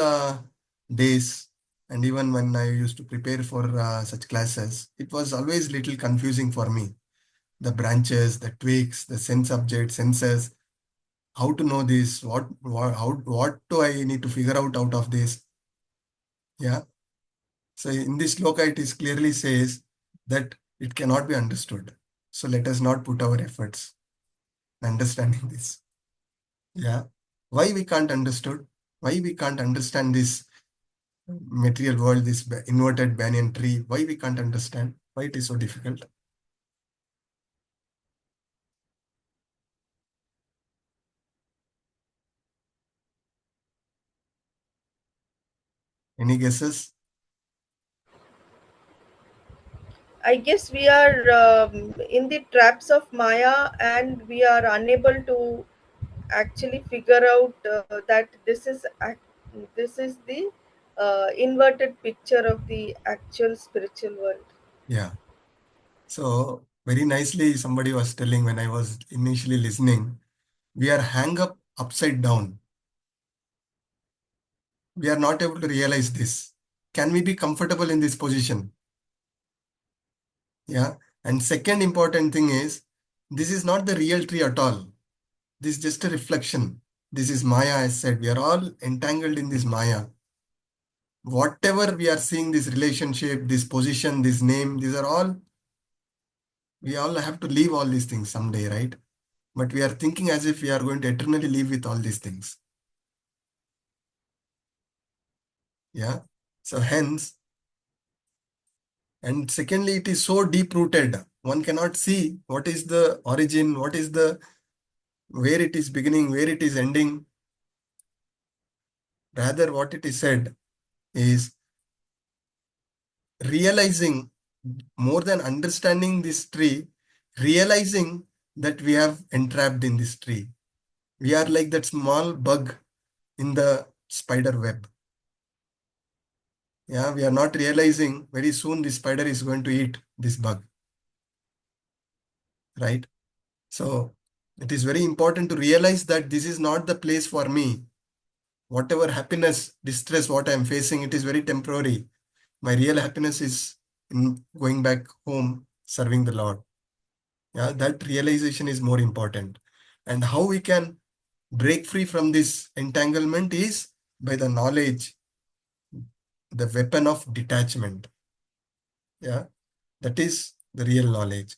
days, and even when I used to prepare for such classes, it was always little confusing for me. The branches, the twigs, the sense object, senses, how to know this, what do I need to figure out of this? Yeah. So in this sloka, it is clearly says that it cannot be understood. So let us not put our efforts in understanding this. Yeah. Why we can't understood? Why we can't understand this material world, this inverted banyan tree? Why we can't understand? Why it is so difficult? Any guesses? I guess we are in the traps of Maya, and we are unable to actually figure out that this is the inverted picture of the actual spiritual world. Yeah. So very nicely, somebody was telling when I was initially listening, we are hang up upside down. We are not able to realize this. Can we be comfortable in this position? Yeah. And second important thing is, this is not the real tree at all. This is just a reflection. This is Maya, I said. We are all entangled in this Maya. Whatever we are seeing, this relationship, this position, this name, these are all, we all have to leave all these things someday, right? But we are thinking as if we are going to eternally live with all these things. Yeah. So hence, and secondly, it is so deep rooted. One cannot see what is the origin, what is the, where it is beginning, where it is ending. Rather, what it is said is realizing, more than understanding this tree, realizing that we have entrapped in this tree. We are like that small bug in the spider web. Yeah, we are not realizing very soon the spider is going to eat this bug. Right? So it is very important to realize that this is not the place for me. Whatever happiness, distress, what I am facing, it is very temporary. My real happiness is in going back home, serving the Lord. Yeah, that realization is more important. And how we can break free from this entanglement is by the knowledge, the weapon of detachment. Yeah, that is the real knowledge.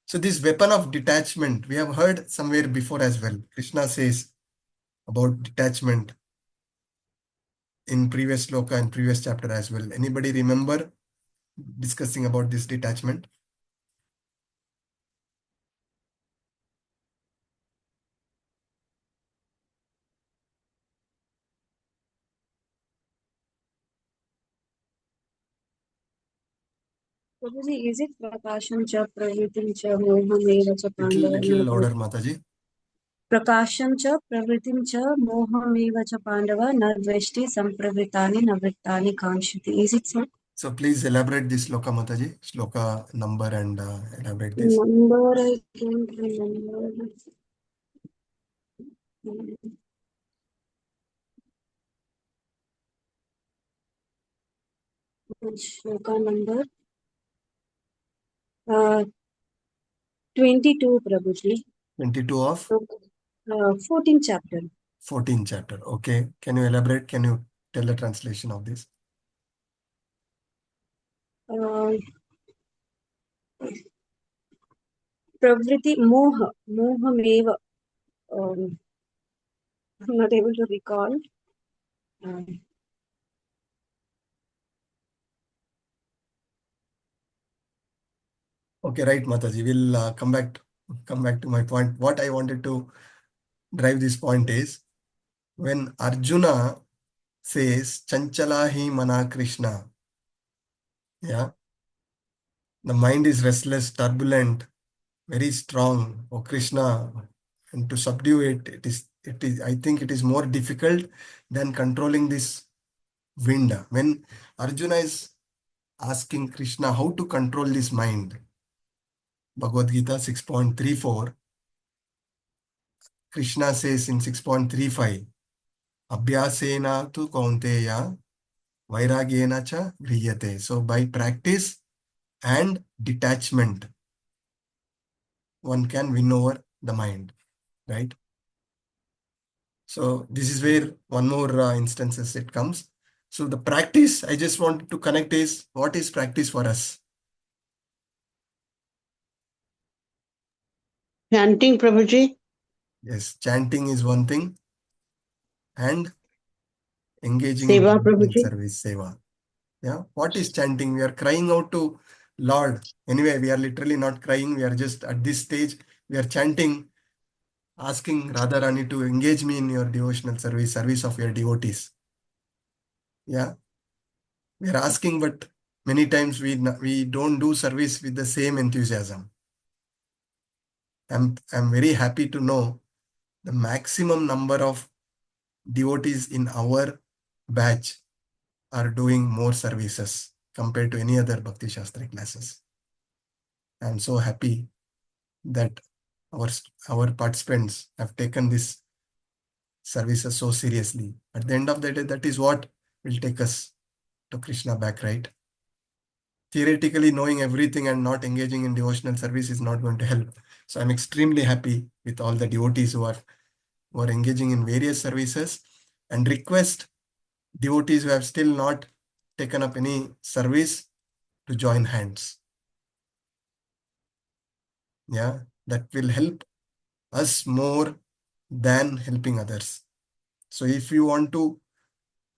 So this weapon of detachment, we have heard somewhere before as well. Krishna says about detachment in previous sloka and previous chapter as well. Anybody remember discussing about this detachment? Prabhuji, is it Prakasham cha pravritim cha mohameva cha Little pandava? louder, Mataji. Prakasham cha pravritim cha mohameva cha pandava narveshti sampravritani navrittani kanshiti. Is it so? So please elaborate this sloka, Mataji. Sloka number and elaborate this. Number I can't remember. Shloka number 22, Prabhuji. 22 of 14th chapter. 14th chapter. Okay. Can you elaborate? Can you tell the translation of this? Pravriti moha, mohameva. I'm not able to recall. Okay, right, Mataji. We'll come back to my point. What I wanted to drive this point is when Arjuna says Chanchala hi mana Krishna. Yeah. The mind is restless, turbulent, very strong. Oh Krishna. And to subdue it, I think it is more difficult than controlling this wind. When Arjuna is asking Krishna how to control this mind, Bhagavadgita 6.34, Krishna says in 6.35, Abhyasena tu kaunteya vairagyena cha griyate. So by practice and detachment, one can win over the mind, right? So this is where one more instances it comes. So the practice I just wanted to connect is, what is practice for us? Chanting, Prabhuji. Yes, chanting is one thing, and engaging in Seva, devotional Prabhuji. service, seva. Yeah, what is chanting? We are crying out to Lord. Anyway, we are literally not crying. We are just at this stage, we are chanting, asking Radharani to engage me in your devotional service of your devotees. Yeah, we are asking, but many times we don't do service with the same enthusiasm. I'm very happy to know the maximum number of devotees in our batch are doing more services compared to any other Bhakti Shastra classes. I'm so happy that our participants have taken this services so seriously. At the end of the day, that is what will take us to Krishna back, right? Theoretically, knowing everything and not engaging in devotional service is not going to help. So I'm extremely happy with all the devotees who are engaging in various services, and request devotees who have still not taken up any service to join hands. Yeah, that will help us more than helping others. So if you want to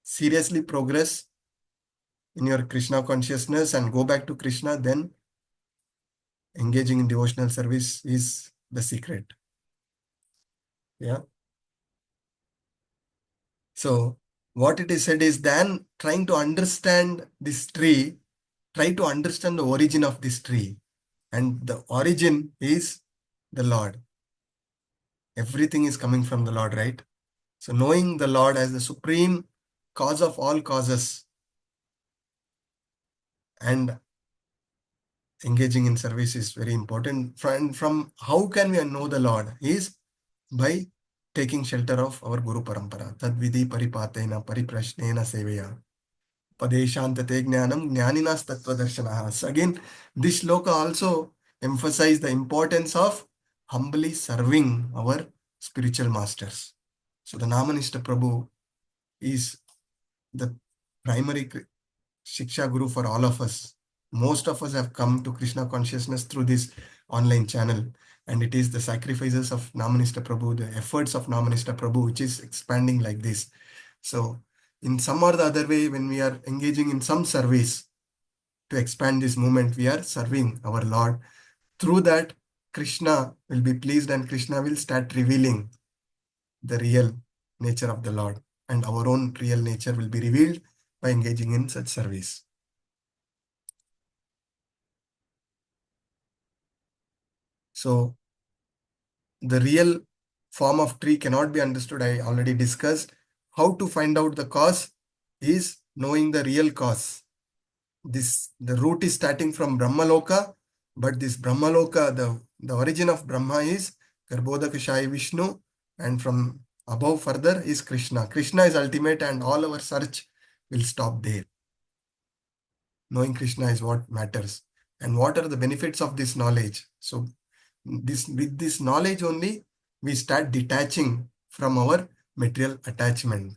seriously progress in your Krishna consciousness and go back to Krishna, then engaging in devotional service is the secret. Yeah. So what it is said is, then trying to understand this tree, try to understand the origin of this tree. And the origin is the Lord. Everything is coming from the Lord, right? So knowing the Lord as the supreme cause of all causes and engaging in service is very important. From how can we know the Lord is by taking shelter of our Guru Parampara. Tad vidhi paripatena pariprashnena seveya. Padeshantate jnanam jnaninas tattva darshanaha. So again, this shloka also emphasizes the importance of humbly serving our spiritual masters. So the Namanishta Prabhu is the primary Shiksha Guru for all of us. Most of us have come to Krishna consciousness through this online channel, and it is the sacrifices of Namanishta Prabhu, the efforts of Namanishta Prabhu, which is expanding like this. So in some or the other way, when we are engaging in some service to expand this movement, we are serving our Lord. Through that, Krishna will be pleased and Krishna will start revealing the real nature of the Lord, and our own real nature will be revealed by engaging in such service. So the real form of tree cannot be understood. I already discussed. How to find out the cause is knowing the real cause. The root is starting from Brahmaloka, but this Brahmaloka, the origin of Brahma is Garbhodakashai Vishnu, and from above further is Krishna. Krishna is ultimate, and all our search will stop there. Knowing Krishna is what matters. And what are the benefits of this knowledge? So with this knowledge only, we start detaching from our material attachment.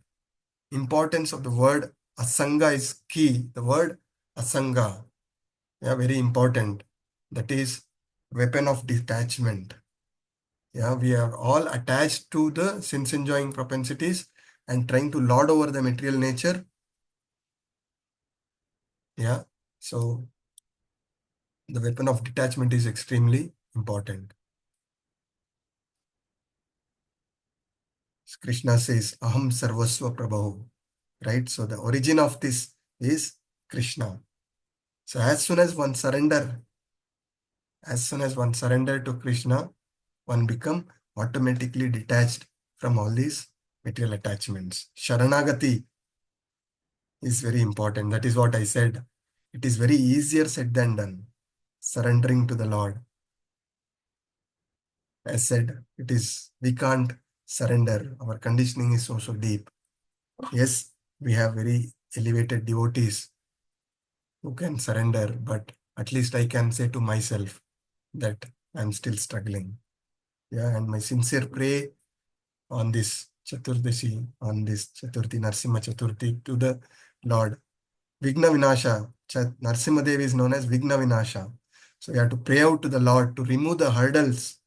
Importance of the word asanga is key. The word asanga, yeah, very important. That is weapon of detachment. Yeah, we are all attached to the sense enjoying propensities and trying to lord over the material nature. Yeah, so the weapon of detachment is extremely important. Krishna says, Aham Sarvasva Prabhu. Right? So the origin of this is Krishna. So as soon as one surrender to Krishna, one become automatically detached from all these material attachments. Sharanagati is very important. That is what I said. It is very easier said than done. Surrendering to the Lord. As said, we can't surrender. Our conditioning is so deep. Yes, we have very elevated devotees who can surrender, but at least I can say to myself that I'm still struggling. Yeah, and my sincere prayer on this Chaturdashi, on this Chaturthi, Narsimha Chaturthi, to the Lord. Vigna Vinasha. Narsimha Devi is known as Vigna Vinasha. So we have to pray out to the Lord to remove the hurdles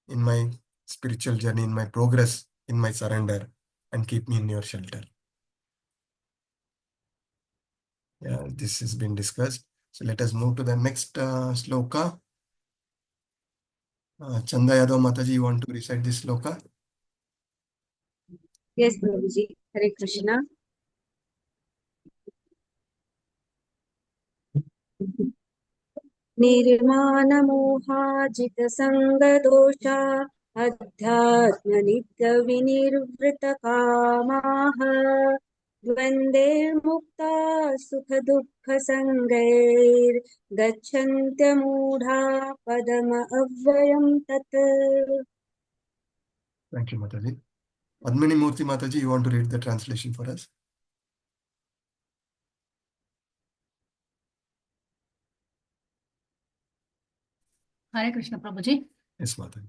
in my spiritual journey, in my progress, in my surrender, and keep me in your shelter. Yeah, this has been discussed. So let us move to the next sloka. Chanda Yadav Mataji, you want to recite this sloka? Yes, Prabhuji. Hare Krishna. निर्मानमोहाजितसङ्गदोषा अध्यात्मनित्यविनिर्वृतकामाः द्वन्द्वैर्मुक्ता सुखदुःखसङ्गैर्गच्छन्त्यमूढा पदमव्ययं तत्. Thank you, Mataji. Padmini Murthy Mataji, you want to read the translation for us? Hare Krishna Prabhuji. Yes, Mataji.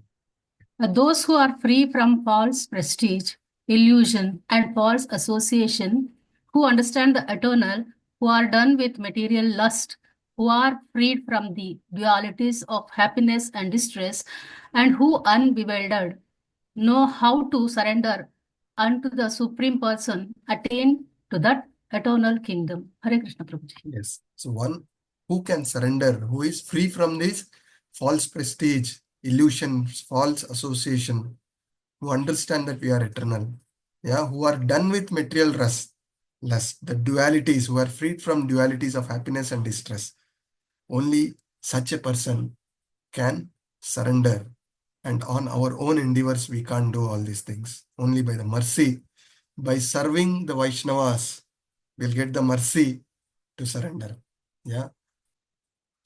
Those who are free from false prestige, illusion, and false association, who understand the eternal, who are done with material lust, who are freed from the dualities of happiness and distress, and who unbewildered know how to surrender unto the Supreme Person, attain to that eternal kingdom. Hare Krishna Prabhuji. Yes. So one who can surrender, who is free from this false prestige, illusions, false association, who understand that we are eternal, yeah, who are done with material lust, the dualities, who are freed from dualities of happiness and distress. Only such a person can surrender. And on our own endeavors, we can't do all these things. Only by the mercy, by serving the Vaishnavas, we'll get the mercy to surrender. Yeah.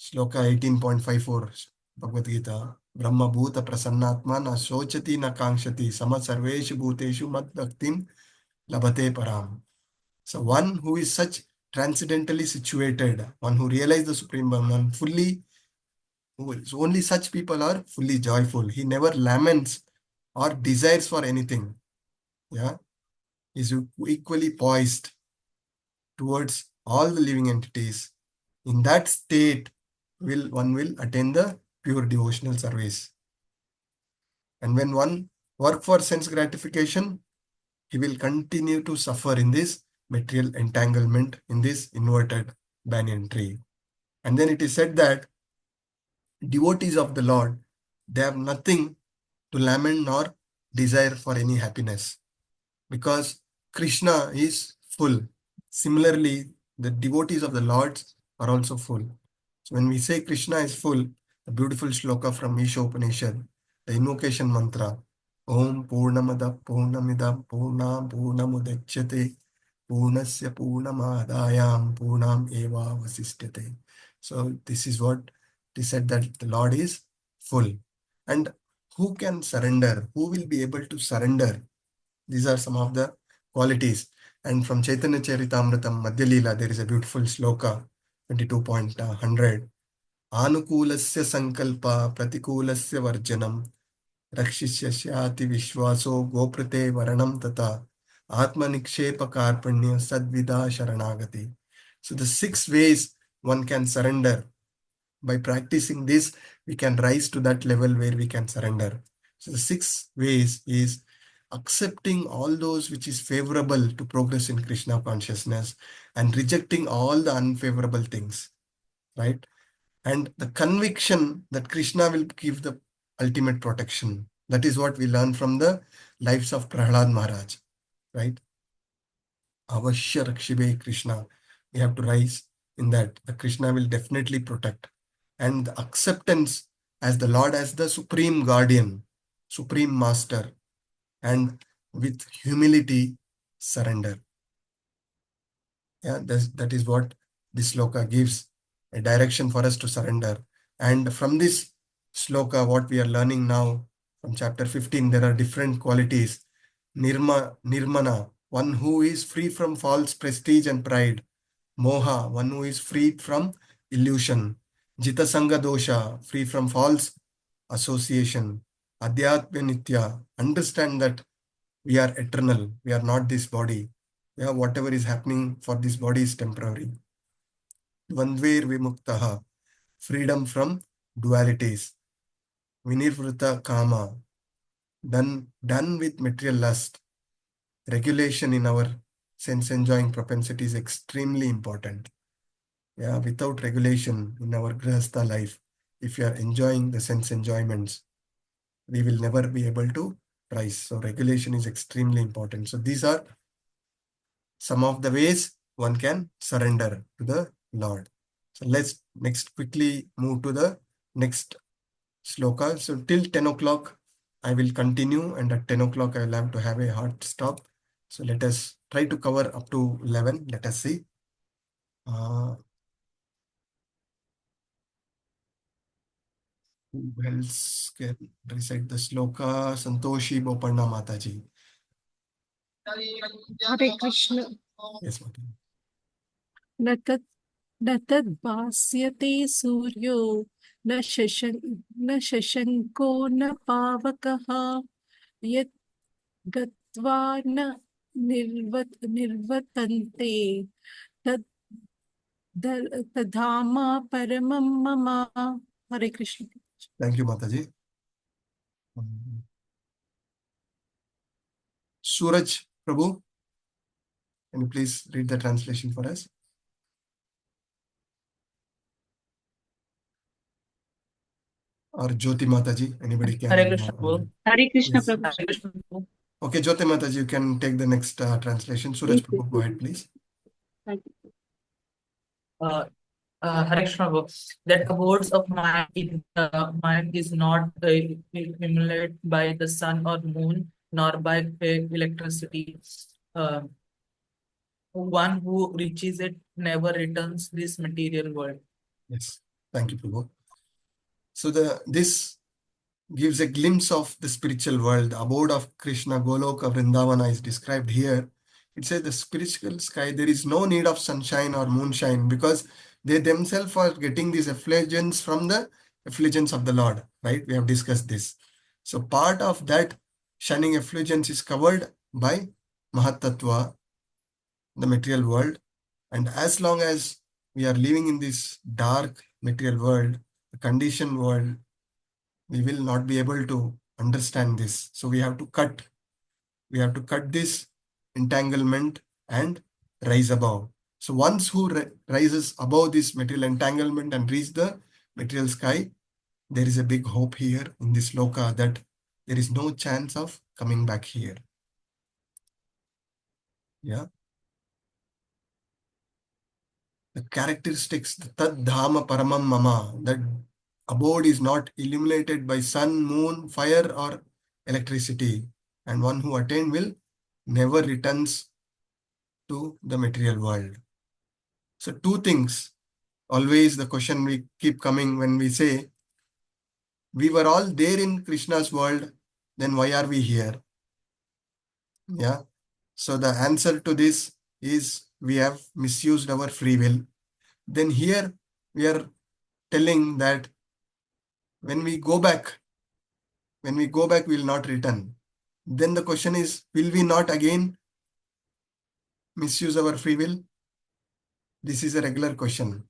Shloka 18.54, Bhagavadgita. Brahma Bhuta Prasannatma na Shochati na Kangshati Sama Sarveshu Bhuteshu Mad Bhaktim Labhate Param. So one who is such transcendentally situated, one who realizes the Supreme Brahman fully, so only such people are fully joyful. He never laments or desires for anything. Yeah. He's equally poised towards all the living entities. In that state, one will attain the pure devotional service. And when one works for sense gratification, he will continue to suffer in this material entanglement, in this inverted banyan tree. And then it is said that devotees of the Lord, they have nothing to lament nor desire for any happiness, because Krishna is full. Similarly, the devotees of the Lord are also full. So when we say Krishna is full, the beautiful shloka from Isha Upanishad, the invocation mantra, Om Purnamada Purnamidam Purnam Purnamudachyate Purnasya Purnamadayam Purnam Eva Vasishyate. So this is what it said, that the Lord is full. And who can surrender? Who will be able to surrender? These are some of the qualities. And from Chaitanya Charitamrtam Madhya Leela, there is a beautiful shloka, 22.100. Anukulasya sankalpa pratikulasya varjanam rakshishyasyati vishwaso goprate varanam tata atma nikshepa karpanya sadvida sharanagati. So the 6 ways one can surrender. by practicing this, we can rise to that level where we can surrender. So the 6 ways is accepting all those which is favorable to progress in Krishna consciousness and rejecting all the unfavorable things, right? And the conviction that Krishna will give the ultimate protection. That is what we learn from the lives of Prahlad Maharaj, right? Avashya Rakshibe Krishna. We have to rise in that. The Krishna will definitely protect. And the acceptance as the Lord as the supreme guardian, supreme master, and with humility, surrender. Yeah, that is what this sloka gives, a direction for us to surrender. And from this sloka, what we are learning now from chapter 15, there are different qualities. Nirmana, one who is free from false prestige and pride. Moha, one who is freed from illusion. Jita Sangha Dosha, free from false association. Adhyatma Nitya, understand that we are eternal, we are not this body. Yeah, whatever is happening for this body is temporary. Dvandvair Vimuktaha, freedom from dualities. Vinirvrita Kama, done with material lust. Regulation in our sense enjoying propensity is extremely important. Yeah, without regulation in our grihastha life, if you are enjoying the sense enjoyments, we will never be able to rise. So regulation is extremely important. So these are some of the ways one can surrender to the Lord. So let's next quickly move to the next sloka. So till 10 o'clock, I will continue, and at 10 o'clock, I will have to have a hard stop. So let us try to cover up to 11. Let us see. Who else can recite the sloka? Santoshi Bopanna Mataji. Hare Krishna. Yes, Mataji. न तद्भास्यते सूर्यो न शशंको न पावकः यत् गत्वा न निर्वतन्ते तद्धाम परमं मम. Hare Krishna. Thank you, Mataji. Suraj Prabhu, can you please read the translation for us? Or Jyoti Mataji, anybody can. Hare Krishna Prabhu. Hare Krishna Yes. Prabhu. Hare Krishna Prabhu. Okay, Jyoti Mataji, you can take the next translation. Suraj Yes, Prabhu, go ahead, please. Thank you. Hare Krishna Prabhu. That abodes of mind in the mind is not accumulated by the sun or moon, nor by electricity. One who reaches it never returns this material world. Yes, thank you, Prabhu. So this gives a glimpse of the spiritual world. The abode of Krishna, Goloka, Vrindavana is described here. It says the spiritual sky, there is no need of sunshine or moonshine because they themselves are getting these effulgence from the effulgence of the Lord, right? We have discussed this. So part of that shining effulgence is covered by Mahatattva, the material world. And as long as we are living in this dark material world, the conditioned world, we will not be able to understand this. So we have to cut this entanglement and rise above. So once who rises above this material entanglement and reach the material sky, there is a big hope here in this loka that there is no chance of coming back here. Yeah. The characteristics, the tad dhama paramam mama, that abode is not illuminated by sun, moon, fire, or electricity. And one who attained will never returns to the material world. So two things, always the question we keep coming when we say, we were all there in Krishna's world, then why are we here? Yeah. So the answer to this is we have misused our free will. Then here we are telling that when we go back, we will not return. Then the question is, will we not again misuse our free will? This is a regular question.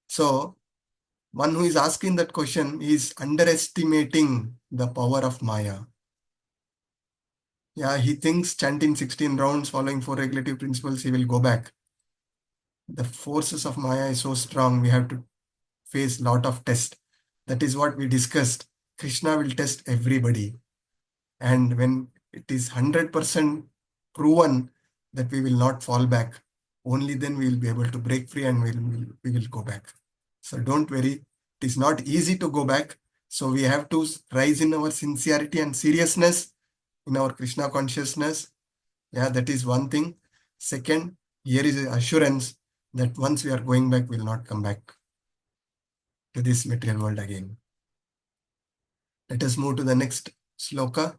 So One who is asking that question is underestimating the power of Maya. Yeah, he thinks chanting 16 rounds, following 4 regulative principles, he will go back. The forces of Maya is so strong, we have to face lot of tests. That is what we discussed. Krishna will test everybody. And when it is 100% proven that we will not fall back, only then we will be able to break free and we will go back. So don't worry. It is not easy to go back. So we have to rise in our sincerity and seriousness in our Krishna consciousness. Yeah, that is one thing. Second, here is assurance that once we are going back, we will not come back to this material world again. Let us move to the next sloka.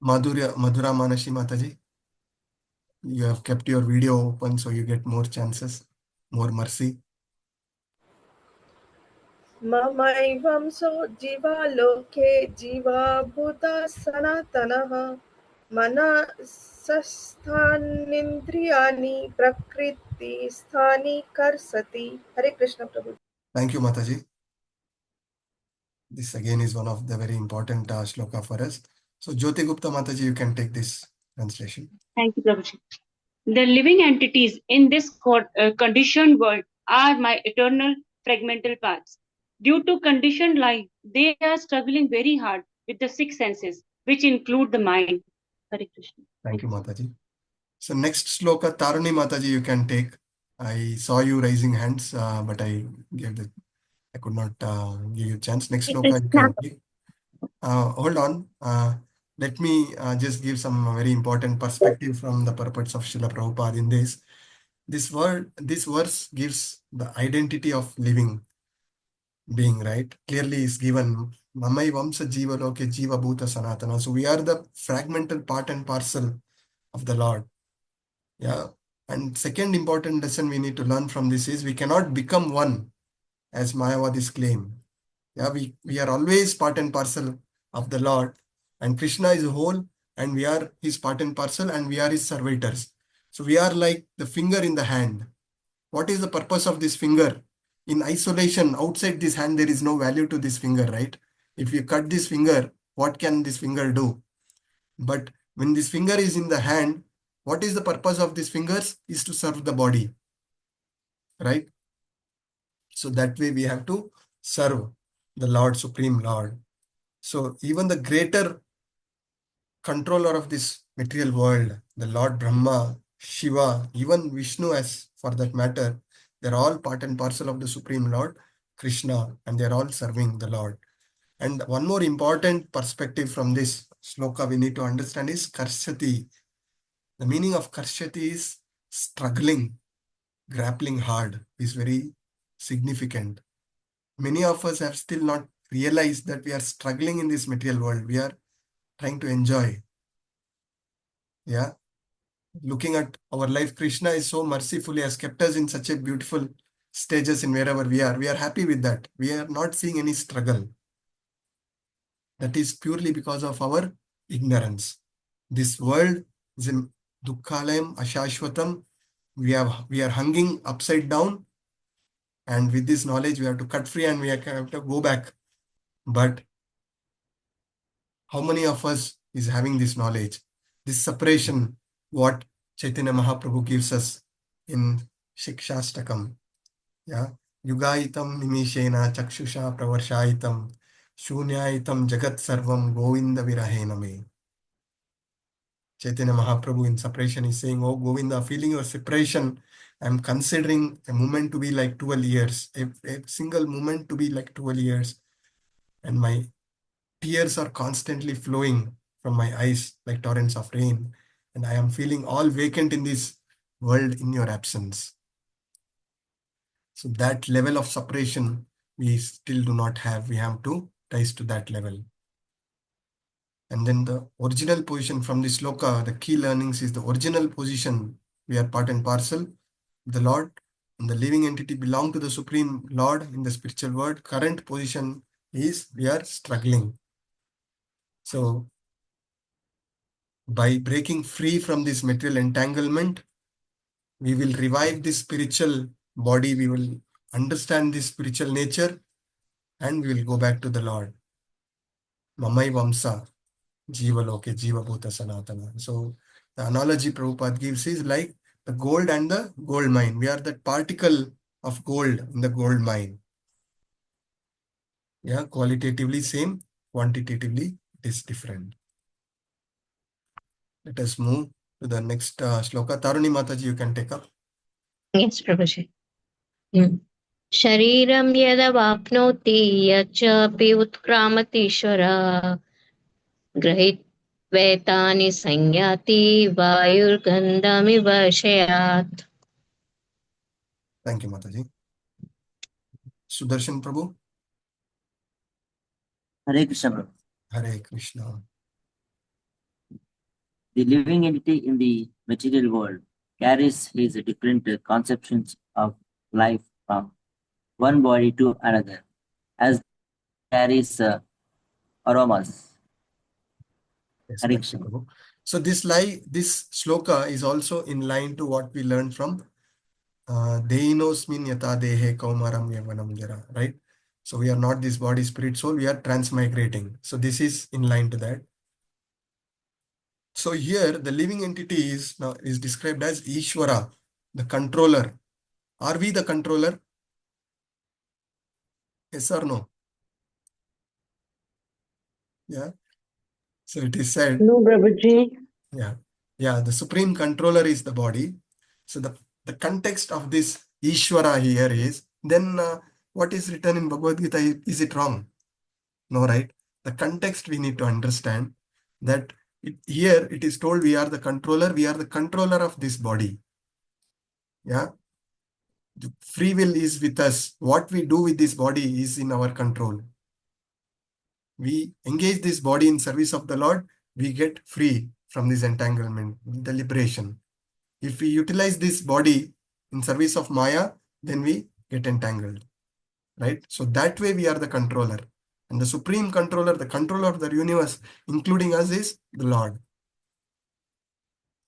Madhura Manashi Mataji, you have kept your video open so you get more chances, more mercy. Mamaivamso jiva loke jiva bhuta sanatanaha manasasthanindriyani prakriti sthani karsati. Hare Krishna Prabhu. Thank you, Mataji. This again is one of the very important shloka for us. So Jyoti Gupta Mataji, you can take this translation. Thank you, Prabhuji. The living entities in this conditioned world are my eternal fragmental parts. Due to conditioned life, they are struggling very hard with the 6 senses, which include the mind. Hare Krishna. Thank you, Mataji. So next sloka, Taruni Mataji, you can take. I saw you raising hands, but I could not give you a chance. Next sloka, you can take. Hold on. Let me just give some very important perspective from the purpose of Srila Prabhupada in this. This verse gives the identity of living being, right? Clearly is given. Mamai Vamsa Jiva Loke Jiva Bhuta Sanatana. So we are the fragmental part and parcel of the Lord. Yeah. And second important lesson we need to learn from this is we cannot become one, as Mayavadis claim. Yeah, we are always part and parcel of the Lord, and Krishna is whole, and we are his part and parcel, and we are his servitors. So we are like the finger in the hand. What is the purpose of this finger? In isolation, outside this hand, there is no value to this finger, right? If you cut this finger, what can this finger do? But when this finger is in the hand, what is the purpose of these fingers? Is to serve the body, right? So that way we have to serve the Lord, Supreme Lord. So even the greater controller of this material world, the Lord Brahma, Shiva, even Vishnu as for that matter, they're all part and parcel of the Supreme Lord, Krishna, and they're all serving the Lord. And one more important perspective from this sloka we need to understand is Karshati. The meaning of Karshati is struggling, grappling hard, is very significant. Many of us have still not realized that we are struggling in this material world. We are trying to enjoy. Yeah. Looking at our life, Krishna is so mercifully has kept us in such a beautiful stages in wherever we are. We are happy with that. We are not seeing any struggle. That is purely because of our ignorance. This world is a dukkhalayam ashashvatam. We are hanging upside down, and with this knowledge we have to cut free and we have to go back. But how many of us is having this knowledge? This separation, what Chaitanya Mahaprabhu gives us in Shikshastakam. Yeah. Yugaitam nimishena chakshusha pravarshaitam shunyaitam jagat sarvam Govinda virahena me. Chaitanya Mahaprabhu in separation is saying, oh Govinda, feeling your separation, I'm considering a moment to be like 12 years, a single moment to be like 12 years. And my tears are constantly flowing from my eyes like torrents of rain. And I am feeling all vacant in this world in your absence. So that level of separation we still do not have. We have to rise to that level. And then the original position from this sloka, the key learnings is the original position. We are part and parcel, the Lord, and the living entity belong to the Supreme Lord in the spiritual world. Current position is we are struggling. So by breaking free from this material entanglement, We will revive this spiritual body. We will understand this spiritual nature and we will go back to the Lord. Mamai Vamsa, Jiva Loke, Jiva Bhuta Sanatana. So the analogy Prabhupada gives is like the gold and the gold mine. We are that particle of gold in the gold mine. Yeah, qualitatively same, quantitatively it is different. Let us move to the next shloka. Taruni Mataji, you can take up. Yes, Prabhuji. शरीरं यदवाप्नोति यच्चापि उत्क्रामतीश्वरः गृहीत्वैतानि संयाति वायुर्गन्धमिव शयात्. Thank you, Mataji. Sudarshan Prabhu. Hare Krishna, Prabhu. Hare Krishna. The living entity in the material world carries his different conceptions of life from one body to another, as carries aromas. Yes, Hare thank you, Krishna. Prabhu. So this shloka is also in line to what we learned from Deinosmin yata dehe kaumaram yavanam jara, right? So we are not this body, spirit, soul, we are transmigrating. So this is in line to that. So here the living entity is described as Ishvara, the controller. Are we the controller? Yes or no? Yeah. So it is said. No, Prabhuji. Yeah. The supreme controller is the body. So the context of this Ishvara here is, then what is written in Bhagavadgita, is it wrong? No, right? The context we need to understand that here it is told we are the controller of this body. Yeah. The free will is with us. What we do with this body is in our control. We engage this body in service of the Lord, we get free from this entanglement, the liberation. If we utilize this body in service of Maya, then we get entangled, right? So that way we are the controller. And the supreme controller, the controller of the universe, including us, is the Lord.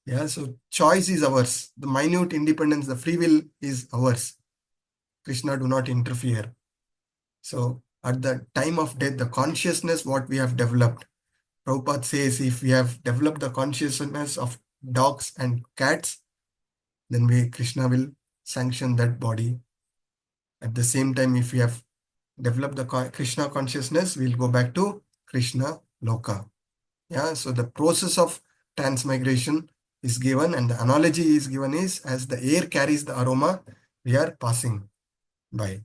Yeah, so choice is ours. The minute independence, the free will is ours. Krishna do not interfere. So at the time of death, the consciousness what we have developed, Prabhupada says if we have developed the consciousness of dogs and cats, then Krishna will sanction that body. At the same time, if we have developed the Krishna consciousness, we'll go back to Krishna Loka. Yeah, so the process of transmigration is given and the analogy is given is as the air carries the aroma, we are passing by.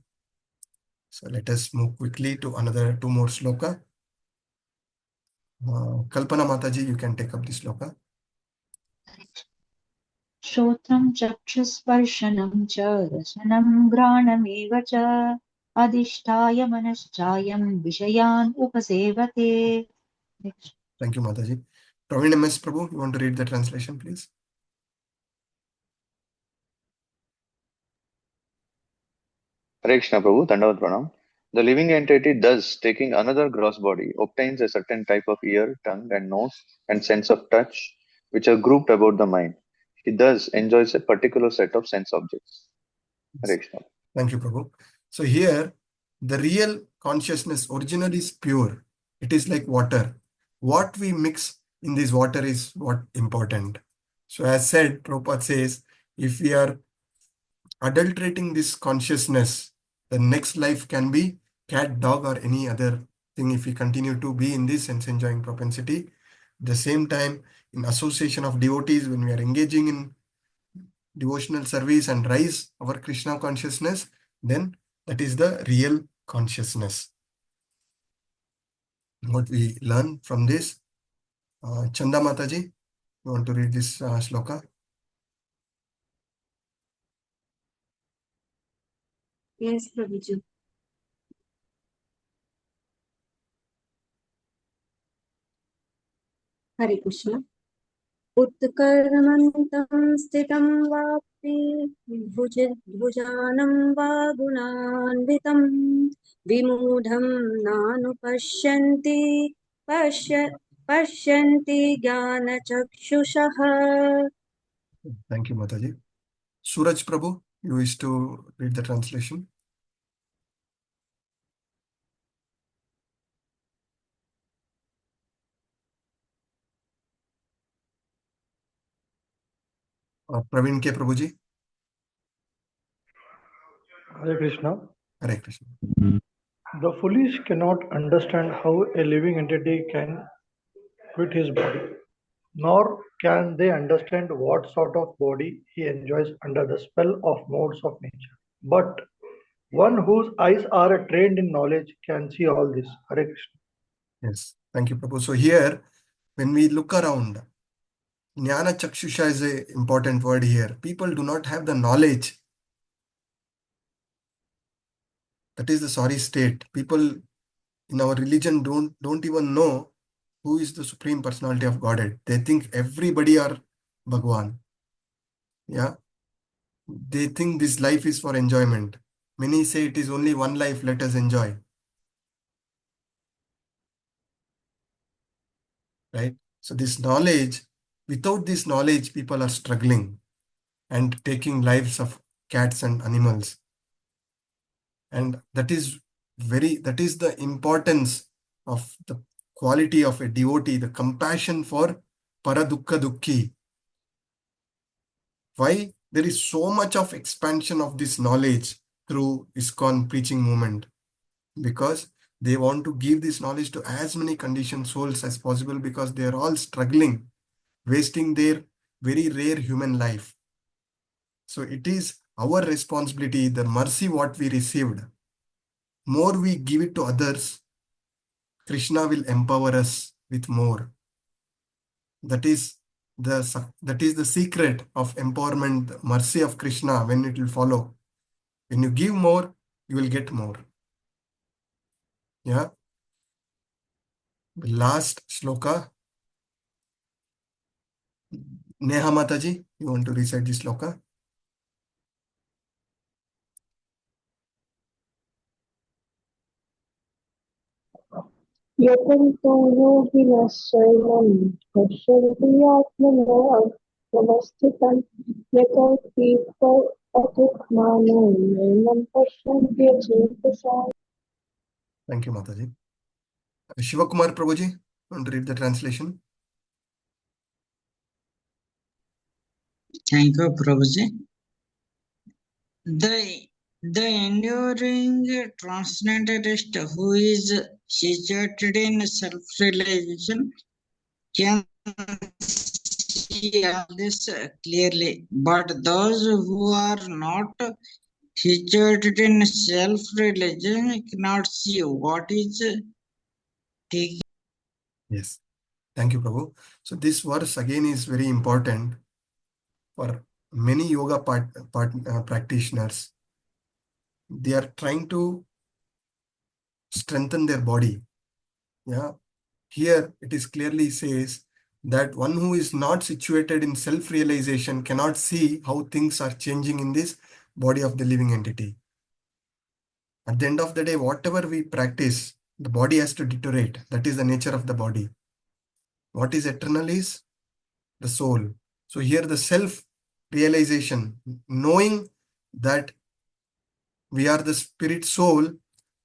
So let us move quickly to another two more shloka. Kalpana Mataji, you can take up this shloka. श्रोत्रं चक्षुस्पर्शनं च रसनं घ्राणमेव च अधिष्ठाय मनश्चायं विषयान् उपसेवते. Thank you, Mataji. Praveen MS Prabhu, you want to read the translation, please? Hare Krishna Prabhu, Dandavat Pranam. The living entity thus, taking another gross body, obtains a certain type of ear, tongue, and nose, and sense of touch, which are grouped about the mind. He thus enjoys a particular set of sense objects. Hare Krishna. Thank you, Prabhu. So here, the real consciousness originally is pure. It is like water. What we mix in this water is what important. So as said, Prabhupada says, if we are adulterating this consciousness, the next life can be cat, dog, or any other thing if we continue to be in this sense enjoying propensity. At the same time, in association of devotees, when we are engaging in devotional service and rise our Krishna consciousness, then that is the real consciousness. What we learn from this, Chanda Mataji, you want to read this shloka? Yes, Prabhuji. Hare Krishna. उत्कर्मन्तं स्थितं वापि भुजानं वा गुणान्वितं विमूढं नानुपश्यन्ति पश्यन्ति ज्ञानचक्षुषः. Thank you, Mataji. Suraj Prabhu, you wish to read the translation? Praveen K. Prabhuji? Hare Krishna. Hare Krishna. The foolish cannot understand how a living entity can quit his body, nor can they understand what sort of body he enjoys under the spell of modes of nature. But one whose eyes are trained in knowledge can see all this. Hare Krishna. Yes, thank you, Prabhu. So here, when we look around, Jnana Chakshusha is an important word here. People do not have the knowledge. That is the sorry state. People in our religion don't even know who is the Supreme Personality of Godhead. They think everybody are Bhagwan. Yeah. They think this life is for enjoyment. Many say it is only one life, let us enjoy. Right? So this knowledge, without this knowledge, people are struggling and taking lives of cats and animals. And that is the importance of the quality of a devotee, the compassion for Paradukka Dukki. Why? There is so much of expansion of this knowledge through ISKCON preaching movement, because they want to give this knowledge to as many conditioned souls as possible, because they are all struggling, wasting their very rare human life. So it is our responsibility, the mercy what we received, more we give it to others, Krishna will empower us with more. That is the secret of empowerment, the mercy of Krishna, when it will follow. When you give more, you will get more. Yeah. The last shloka. Neha Mataji, you want to recite this shloka? यतन्तो योगिनः शैलं पश्यन्ति आत्मनो अवस्थितं यतो अतुक्मानो नैनं पश्यन्ति चेतसा. Thank you, Mataji. Shivakumar Prabhuji, you want to read the translation? Thank you, Prabhuji. The enduring transcendentalist who is situated in self-realization can see all this clearly, but those who are not situated in self-realization cannot see what is taking. Yes. Thank you, Prabhu. So this verse again is very important for many yoga practitioners. They are trying to strengthen their body. Yeah. Here it is clearly says that one who is not situated in self-realization cannot see how things are changing in this body of the living entity. At the end of the day, whatever we practice, the body has to deteriorate. That is the nature of the body. What is eternal is the soul. So here the self-realization, knowing that we are the spirit soul,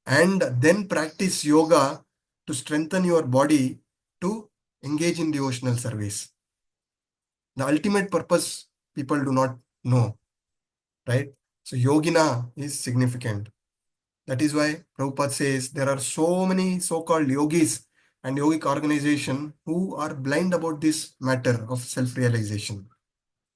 and then practice yoga to strengthen your body to engage in devotional service. The ultimate purpose people do not know, right? So yogina is significant. That is why Prabhupada says there are so many so-called yogis and yogic organization who are blind about this matter of self-realization.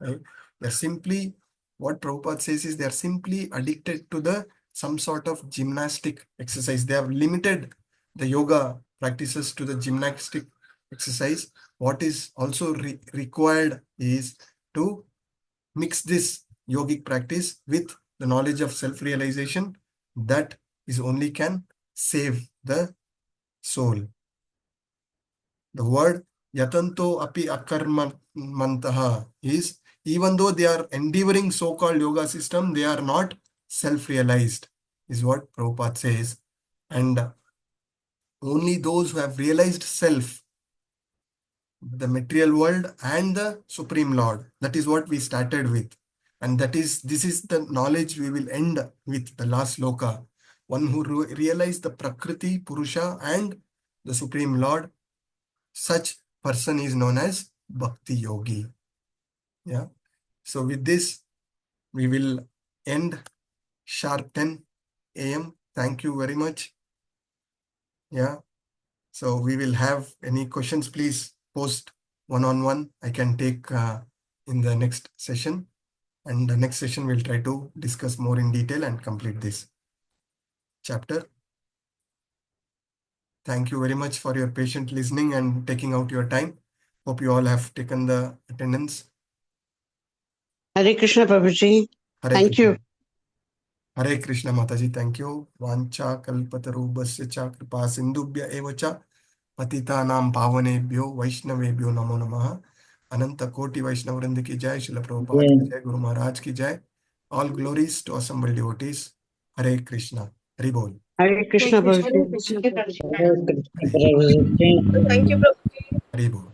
Right? They're simply, what Prabhupada says is, they're simply addicted to some sort of gymnastic exercise. They have limited the yoga practices to the gymnastic exercise. What is also required is to mix this yogic practice with the knowledge of self-realization. That is only can save the soul. The word yatanto api akarmantaha is, even though they are endeavoring so-called yoga system, they are not self-realized, is what Prabhupada says. And only those who have realized self, the material world and the Supreme Lord, that is what we started with. And this is the knowledge we will end with the last sloka. One who realized the Prakriti, Purusha and the Supreme Lord, such person is known as Bhakti Yogi. Yeah. So with this, we will end sharp 10 a.m. Thank you very much. Yeah. So we will have any questions, please post one-on-one. I can take in the next session. And the next session, we'll try to discuss more in detail and complete this chapter. Thank you very much for your patient listening and taking out your time. Hope you all have taken the attendance. Hare Krishna, Prabhuji. Thank you. Hare Krishna, Mataji. Thank you. Vancha kalpatarubhasya cha kripa sindubhya evacha patitanam pavanebhyo vaishnavebhyo namo namaha. Ananta Koti Vaishnavrinda ki jai, Srila Prabhupada ki jai, Guru Maharaj ki jai. All glories to assembled devotees. Hare Krishna. Hare Bol. Hare Krishna, Hare Prabhuji. Krishna, Hare Krishna, Prabhuji. Thank you, Prabhuji. Hare Bol.